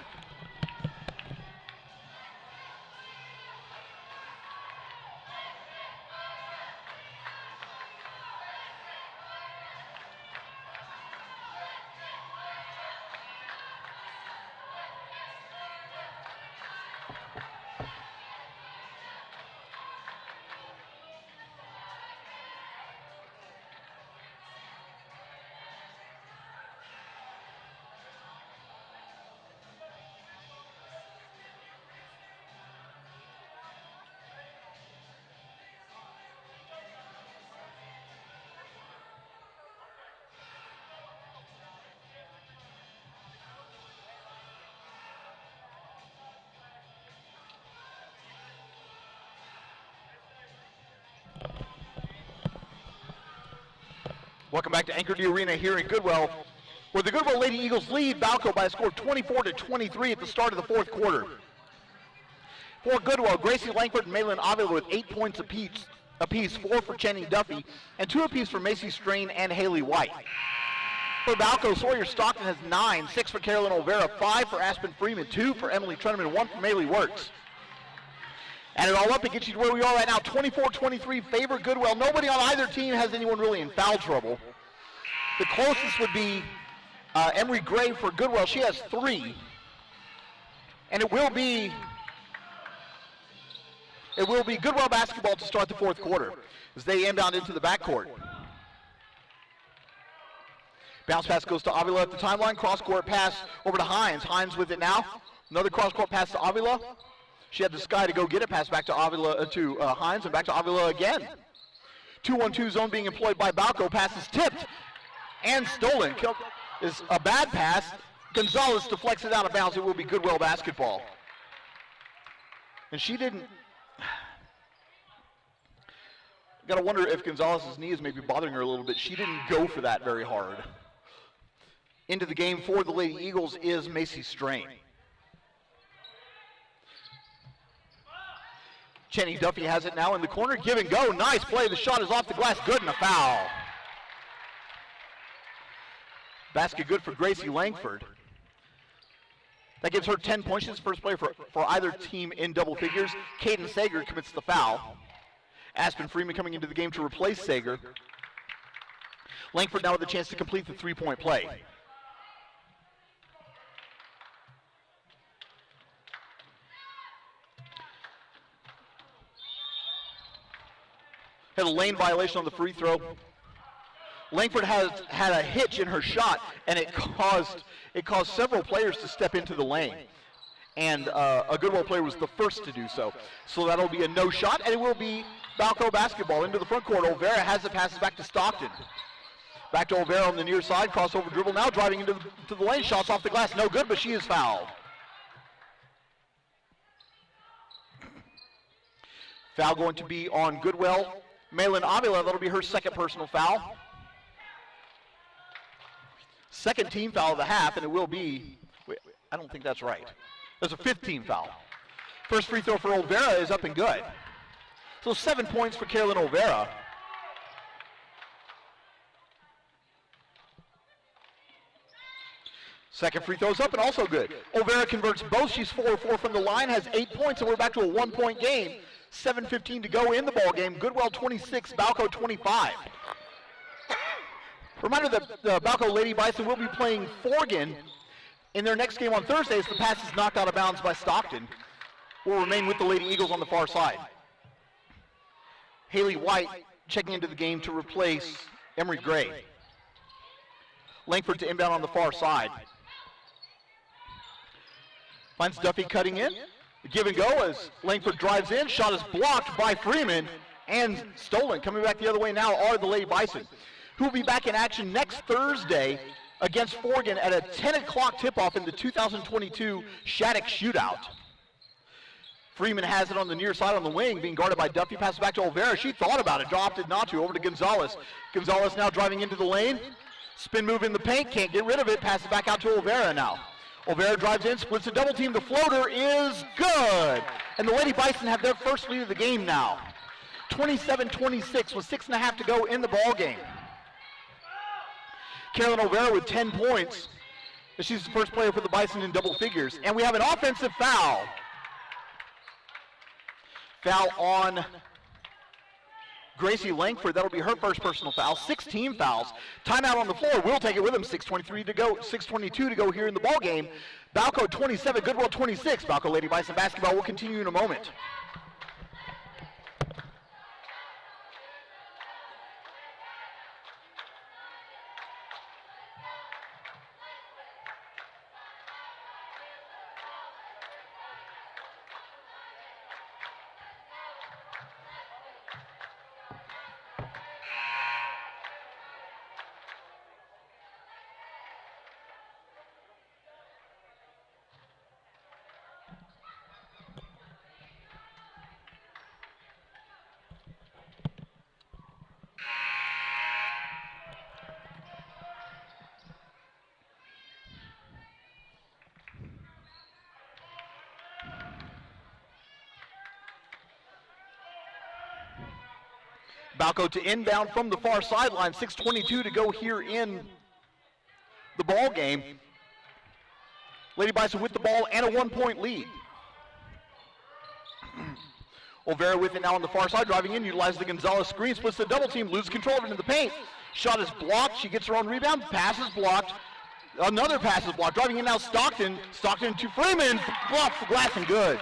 Welcome back to Anchor D Arena here in Goodwell, where the Goodwell Lady Eagles lead Balko by a score of 24-23 at the start of the fourth quarter. For Goodwell, Gracie Langford and Malin Avila with 8 points apiece, 4 for Channing Duffy, and 2 apiece for Macy Strain and Haley White. For Balko, Sawyer Stockton has 9, 6 for Carolyn Olvera, 5 for Aspen Freeman, 2 for Emily Trenham, and 1 for Maley Works. Add it all up, it gets you to where we are right now, 24-23, favor Goodwell. Nobody on either team has anyone really in foul trouble. The closest would be Emery Gray for Goodwell. She has 3. And it will be Goodwell basketball to start the fourth quarter as they inbound into the backcourt. Bounce pass goes to Avila at the timeline. Cross-court pass over to Hines. Hines with it now. Another cross-court pass to Avila. She had the sky to go get it. Pass back to Avila to Hines, and back to Avila again. 2-1-2 zone being employed by Balko. Pass is tipped and stolen. Is a bad pass. Gonzalez deflects it out of bounds. It will be Goodwell basketball. And she didn't. Got to wonder if Gonzalez's knee is maybe bothering her a little bit. She didn't go for that very hard. Into the game for the Lady Eagles is Macy Strain. Channing Duffy has it now in the corner. Give and go. Nice play. The shot is off the glass. Good, and a foul. Basket good for Gracie Langford. That gives her 10 points. She's the first player for either team in double figures. Caden Sager commits the foul. Aspen Freeman coming into the game to replace Sager. Langford now with a chance to complete the three-point play. Had a lane violation on the free throw. Langford had a hitch in her shot, and it caused several players to step into the lane. And a Goodwell player was the first to do so. So that'll be a no shot, and it will be Balko basketball into the front court. Olvera has it, passes back to Stockton. Back to Olvera on the near side, crossover dribble now, driving into the lane, shots off the glass, no good, but she is fouled. Foul going to be on Goodwell. Malin Avila, that'll be her second personal foul. Second team foul of the half, and it will be, wait, I don't think that's right. There's a fifth team foul. First free throw for Olvera is up and good. So 7 points for Carolyn Olvera. Second free throw's up and also good. Olvera converts both. She's 4-4 from the line, has 8 points, and we're back to a 1-point game. 7:15 to go in the ball game. Goodwell 26, Balko 25. Reminder that the Balko Lady Bison will be playing Forgan in their next game on Thursday as the pass is knocked out of bounds by Stockton. Will remain with the Lady Eagles on the far side. Haley White checking into the game to replace Emery Gray. Langford to inbound on the far side. Finds Duffy cutting in. The give and go as Langford drives in. Shot is blocked by Freeman and stolen. Coming back the other way now are the Lady Bison, who will be back in action next Thursday against Forgan at a 10 o'clock tip-off in the 2022 Shattuck Shootout. Freeman has it on the near side on the wing, being guarded by Duffy. Passes back to Olvera. She thought about it, opted not to. Over to Gonzalez. Gonzalez now driving into the lane. Spin move in the paint, can't get rid of it. Passes back out to Olvera now. Olvera drives in, splits a double team. The floater is good. And the Lady Bison have their first lead of the game now. 27-26 with 6.5 to go in the ball game. Carolyn Olvera with 10 points. She's the first player for the Bison in double figures. And we have an offensive foul. Foul on Gracie Langford. That'll be her first personal foul. 16 fouls. Timeout on the floor. We'll take it with them. 6:23 to go. 6:22 to go here in the ball game. Balko 27, Goodwell 26. Balko Lady Bison basketball will continue in a moment. Balko to inbound from the far sideline. 6:22 to go here in the ball game. Lady Bison with the ball and a 1-point lead. Olvera with it now on the far side, driving in, utilizes the Gonzalez screen, splits the double team, loses control of it in the paint. Shot is blocked. She gets her own rebound. Pass is blocked. Another pass is blocked. Driving in now Stockton. Stockton to Freeman. Blocks the glass and good.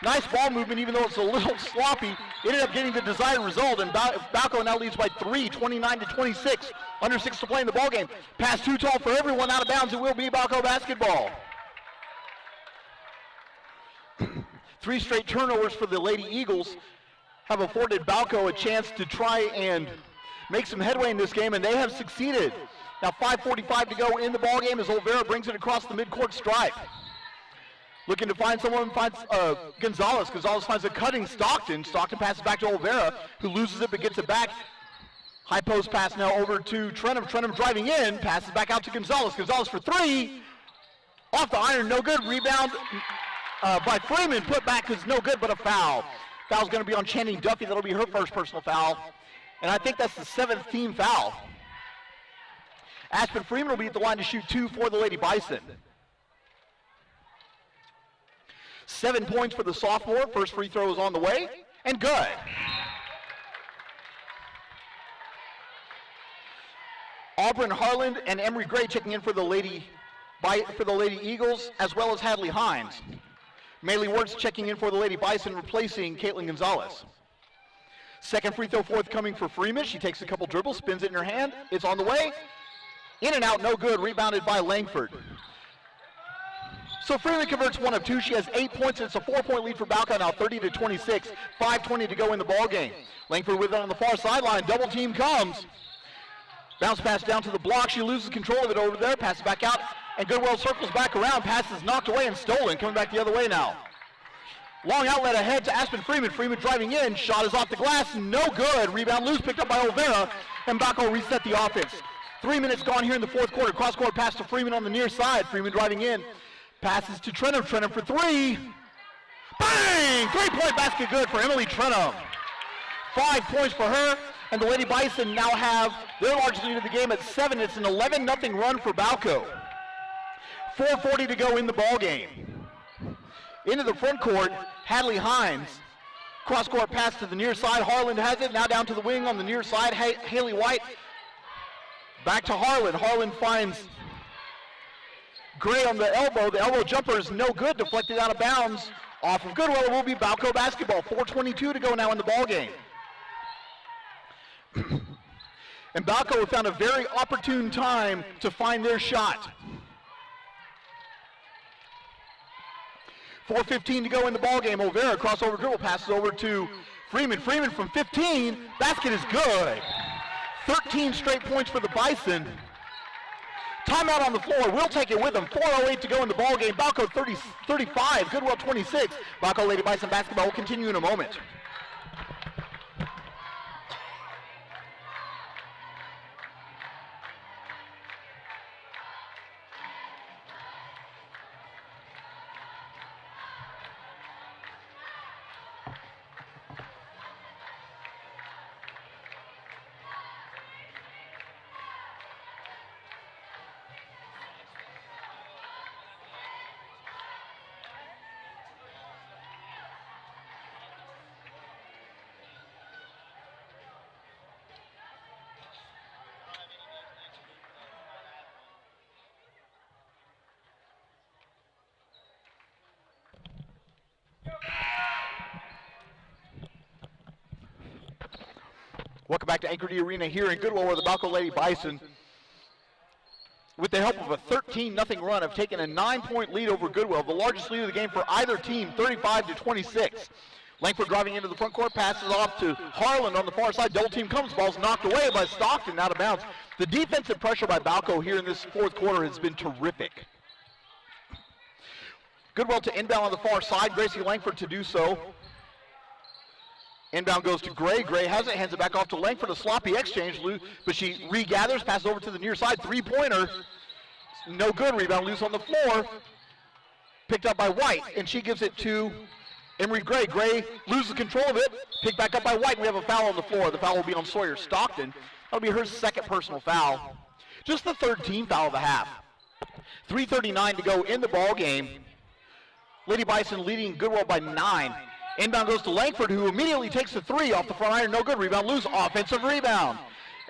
Nice ball movement, even though it's a little sloppy. Ended up getting the desired result, and Balko now leads by 3, 29-26. Under 6 to play in the ball game. Pass too tall for everyone, out of bounds. It will be Balko basketball. 3 straight turnovers for the Lady Eagles have afforded Balko a chance to try and make some headway in this game, and they have succeeded. Now 5:45 to go in the ball game as Olvera brings it across the midcourt stripe. Looking to find someone, finds Gonzalez. Gonzalez finds a cutting Stockton. Stockton passes back to Olvera, who loses it but gets it back. High post pass now over to Trenum. Trenum driving in, passes back out to Gonzalez. Gonzalez for 3. Off the iron, no good. Rebound by Freeman. Put back is no good, but a foul. Foul's going to be on Channing Duffy. That'll be her first personal foul. And I think that's the 7th team foul. Aspen Freeman will be at the line to shoot 2 for the Lady Bison. 7 points for the sophomore. First free throw is on the way, and good. Auburn Harland and Emery Gray checking in for the Lady Eagles, as well as Hadley Hines. Maylee Wertz checking in for the Lady Bison, replacing Caitlin Gonzalez. Second free throw forthcoming for Freeman. She takes a couple dribbles, spins it in her hand. It's on the way. In and out, no good. Rebounded by Langford. So Freeman converts 1 of 2. She has 8 points, and it's a 4-point lead for Balko now, 30-26. 5:20 to go in the ball game. Langford with it on the far sideline. Double team comes. Bounce pass down to the block. She loses control of it over there. Passes back out, and Goodwell circles back around. Pass is knocked away and stolen. Coming back the other way now. Long outlet ahead to Aspen Freeman. Freeman driving in. Shot is off the glass. No good. Rebound loose. Picked up by Olvera. And Balko reset the offense. 3 minutes gone here in the fourth quarter. Cross-court pass to Freeman on the near side. Freeman driving in. Passes to Trenum. Trenum for three. Bang! Three-point basket good for Emily Trenum. 5 points for her. And the Lady Bison now have their largest lead of the game at 7. It's an 11-0 run for Balko. 4:40 to go in the ball game. Into the front court, Hadley Hines. Cross-court pass to the near side. Harlan has it. Now down to the wing on the near side. Haley White. Back to Harlan. Harlan finds Gray on the elbow. The elbow jumper is no good. Deflected out of bounds. Off of Goodwell. It will be Balko basketball. 4:22 to go now in the ball game. And Balko found a very opportune time to find their shot. 4:15 to go in the ball game. Olvera crossover dribble passes over to Freeman. Freeman from 15. Basket is good. 13 straight points for the Bison. Timeout on the floor. We'll take it with them. 4:08 to go in the ball game. Balko 35. Goodwell 26. Balko Lady Bison basketball will continue in a moment. Welcome back to Anchor D Arena here in Goodwell, where the Balko Lady Bison, with the help of a 13-0 run, have taken a 9-point lead over Goodwell, the largest lead of the game for either team, 35-26. Langford driving into the front court, passes off to Harlan on the far side. Double team comes, ball's knocked away by Stockton, out of bounds. The defensive pressure by Balko here in this fourth quarter has been terrific. Goodwell to inbound on the far side, Gracie Langford to do so. Inbound goes to Gray. Gray has it, hands it back off to Langford. A sloppy exchange, but she regathers, passes over to the near side. Three-pointer, no good. Rebound loose on the floor. Picked up by White, and she gives it to Emery Gray. Gray loses control of it, picked back up by White, and we have a foul on the floor. The foul will be on Sawyer Stockton. That'll be her second personal foul. Just the third team foul of the half. 3:39 to go in the ball game. Lady Bison leading Goodwell by 9. Inbound goes to Langford, who immediately takes the three off the front iron. No good. Rebound loose. Offensive rebound.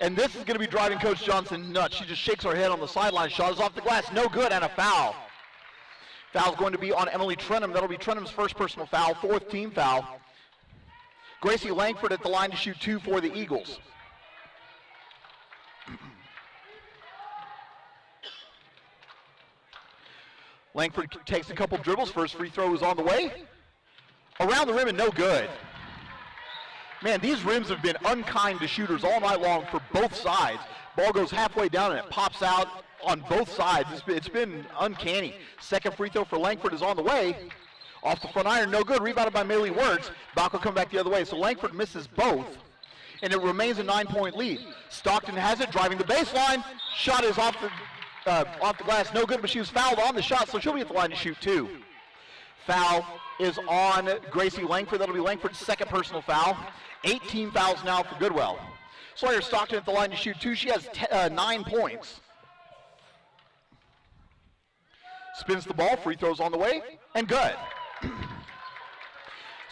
And this is going to be driving Coach Johnson nuts. She just shakes her head on the sideline. Shot is off the glass. No good, and a foul. Foul's going to be on Emily Trenum. That'll be Trenum's first personal foul, fourth team foul. Gracie Langford at the line to shoot 2 for the Eagles. Langford takes a couple dribbles. First free throw is on the way. Around the rim and no good. Man, these rims have been unkind to shooters all night long for both sides. Ball goes halfway down and it pops out on both sides. It's been uncanny. Second free throw for Langford is on the way. Off the front iron, no good. Rebounded by Maylee Wertz. Balko come back the other way. So Langford misses both, and it remains a 9-point lead. Stockton has it, driving the baseline. Shot is off the glass, no good, but she was fouled on the shot, so she'll be at the line to shoot 2. Foul is on Gracie Langford. That'll be Langford's second personal foul. 18 fouls now for Goodwell. Sawyer Stockton at the line to shoot 2. She has 9 points. Spins the ball, free throws on the way, and good.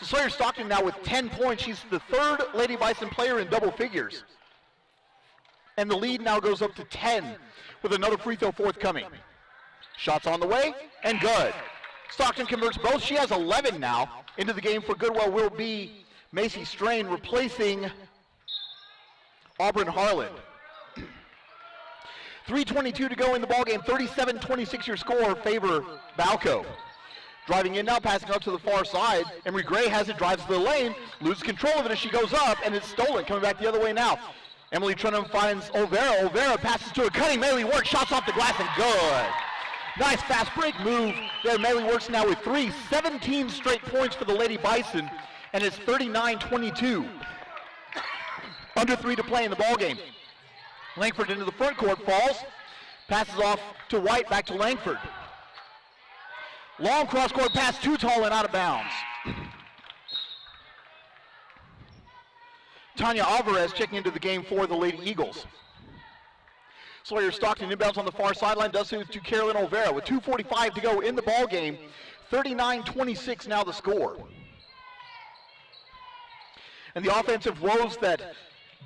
So Sawyer Stockton now with 10 points. She's the third Lady Bison player in double figures. And the lead now goes up to 10 with another free throw forthcoming. Shots on the way, and good. Stockton converts both. She has 11 now. Into the game for Goodwell will be Macy Strain, replacing Auburn Harlan. 3:22 to go in the ballgame. 37-26 your score, favor Balko. Driving in now, passing out to the far side. Emery Gray has it, drives to the lane, loses control of it as she goes up, and it's stolen. Coming back the other way now. Emily Trenum finds Olvera. Olvera passes to a cutting Maylee Wertz. Shots off the glass and good. Nice fast break move there. Melee works now with 17 straight points for the Lady Bison, and it's 39-22. Under 3 to play in the ball game. Langford into the front court, falls, passes off to White, back to Langford. Long cross-court pass, too tall and out of bounds. Tanya Alvarez checking into the game for the Lady Eagles. Sawyer Stockton inbounds on the far sideline, does so to Carolyn Olvera with 2:45 to go in the ball game. 39-26 now the score. And the offensive woes that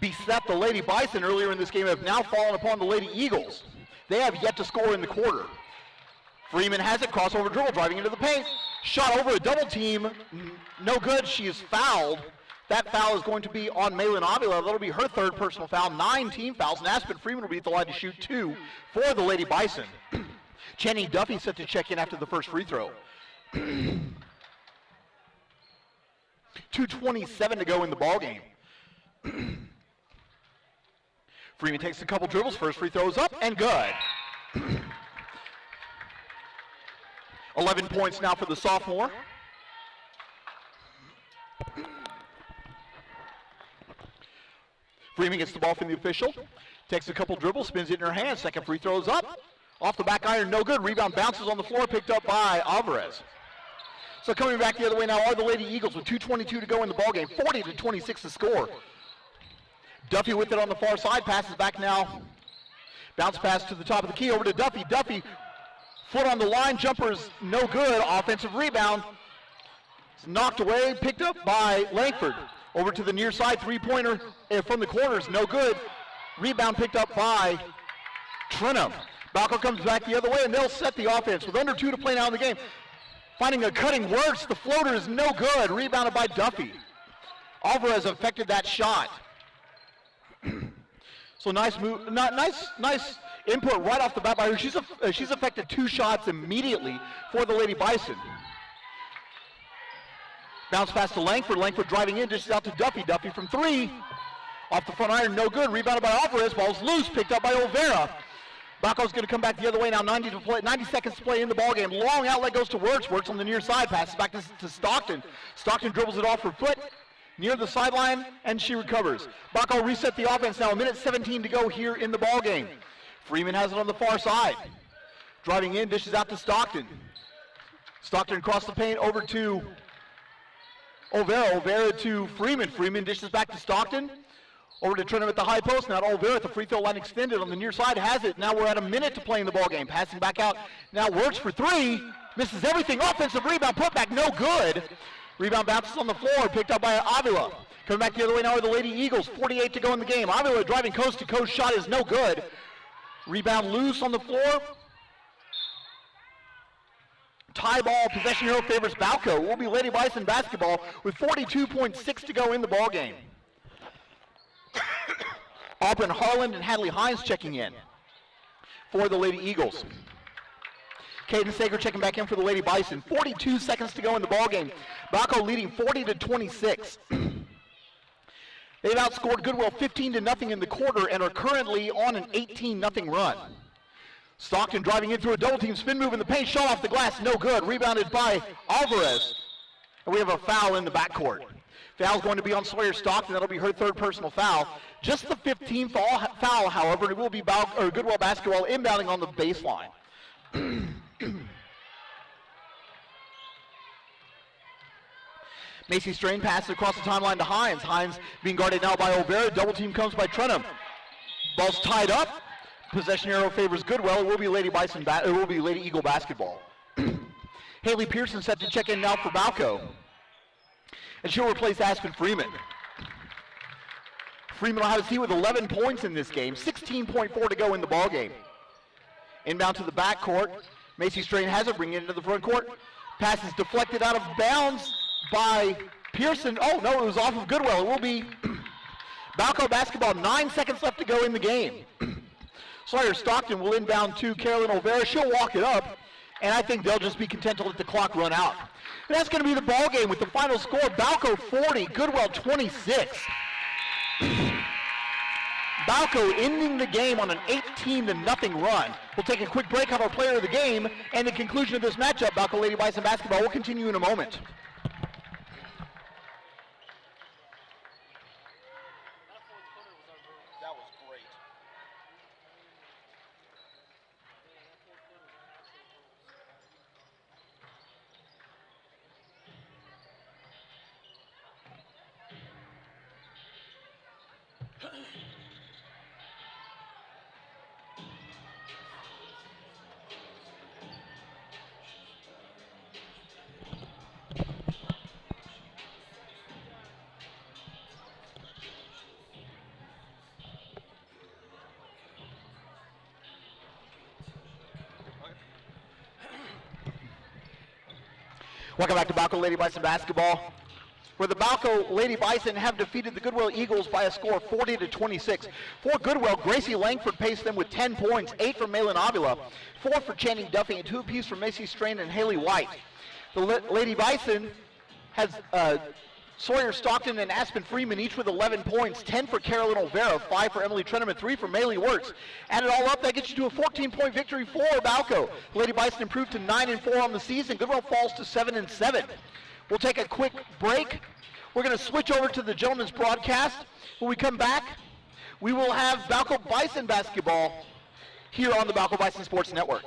beset the Lady Bison earlier in this game have now fallen upon the Lady Eagles. They have yet to score in the quarter. Freeman has it, crossover dribble, driving into the paint. Shot over a double team, no good, she is fouled. That foul is going to be on Malin Avila. That'll be her third personal foul, 9 team fouls, and Aspen Freeman will be at the line to shoot 2 for the Lady Bison. Jenny Duffy set to check in after the first free throw. 2:27 to go in the ball game. Freeman takes a couple dribbles, first free throw is up and good. 11 points now for the sophomore. Freeman gets the ball from the official, takes a couple dribbles, spins it in her hand, second free throw is up. Off the back iron, no good, rebound bounces on the floor, picked up by Alvarez. So coming back the other way now are the Lady Eagles with 2:22 to go in the ballgame, 40-26 to score. Duffy with it on the far side, passes back now. Bounce pass to the top of the key, over to Duffy. Duffy, foot on the line, jumper is no good, offensive rebound. It's knocked away, picked up by Langford. Over to the near side, three-pointer from the corners, no good. Rebound picked up by Trenum. Balko comes back the other way, and they'll set the offense with under 2 to play now in the game. Finding a cutting Wirtz, the floater is no good, rebounded by Duffy. Alvarez affected that shot. So nice move, nice input right off the bat by her. She's affected 2 shots immediately for the Lady Bison. Bounce pass to Langford. Langford driving in, dishes out to Duffy. Duffy from 3. Off the front iron, no good. Rebounded by Alvarez. Ball's loose, picked up by Olvera. Balko's going to come back the other way now. 90 seconds to play in the ballgame. Long outlet goes to Wirtz. Wirtz on the near side. Passes back to Stockton. Stockton dribbles it off her foot near the sideline, and she recovers. Balko reset the offense now. 1:17 to go here in the ballgame. Freeman has it on the far side. Driving in, dishes out to Stockton. Stockton across the paint over to Olvera. Olvera to Freeman. Freeman dishes back to Stockton. Over to Trenum at the high post. Now to Olvera at the free throw line extended on the near side. Has it. Now we're at a minute to play in the ball game. Passing back out. Now Wirtz for 3. Misses everything. Offensive rebound. Put back. No good. Rebound bounces on the floor. Picked up by Avila. Coming back the other way now are the Lady Eagles. 48 to go in the game. Avila driving coast to coast. Shot is no good. Rebound loose on the floor. Tie ball, possession arrow favors Balko. It will be Lady Bison basketball with 42.6 to go in the ball game. Auburn Harland and Hadley Hines checking in for the Lady Eagles. Caden Sager checking back in for the Lady Bison. 42 seconds to go in the ball game. Balko leading 40-26. They've outscored Goodwell 15-0 in the quarter and are currently on an 18-0 run. Stockton driving in through a double team spin move in the paint, shot off the glass, no good. Rebounded by Alvarez. And we have a foul in the backcourt. Foul's going to be on Sawyer Stockton. That'll be her third personal foul. Just the 15th foul, however, and it will be Goodwell basketball inbounding on the baseline. Macy Strain passes across the timeline to Hines. Hines being guarded now by Olvera. Double team comes by Trenum. Ball's tied up. Possession arrow favors Goodwell. It will be Lady Eagle basketball. Haley Pearson set to check in now for Balko. And she'll replace Aspen Freeman. Freeman will have a seat with 11 points in this game. 16.4 to go in the ball game. Inbound to the backcourt. Macy Strain has it, bringing it into the front court. Pass is deflected out of bounds by Pearson. Oh, no, it was off of Goodwell. It will be Balko basketball. 9 seconds left to go in the game. Sawyer Stockton will inbound to Carolyn Olvera. She'll walk it up, and I think they'll just be content to let the clock run out. And that's going to be the ball game with the final score. Balko 40, Goodwell 26. Balko ending the game on an 18-0 run. We'll take a quick break, have our player of the game, and the conclusion of this matchup. Balko Lady Bison basketball will continue in a moment. That was great. Welcome back to Balko Lady Bison basketball, where the Balko Lady Bison have defeated the Goodwell Eagles by a score of 40-26. For Goodwell, Gracie Langford paced them with 10 points, 8 from Malin Avila, 4 for Channing Duffy, and 2 apiece from Macy Strain and Haley White. The Lady Bison has Sawyer Stockton and Aspen Freeman each with 11 points, 10 for Carolyn Olvera, 5 for Emily Trenneman, 3 for Maylee Wirtz. Add it all up, that gets you to a 14-point victory for Balko. Lady Bison improved to 9-4 on the season. Goodwell falls to 7-7. We'll take a quick break. We're going to switch over to the gentlemen's broadcast. When we come back, we will have Balko Bison basketball here on the Balko Bison Sports Network.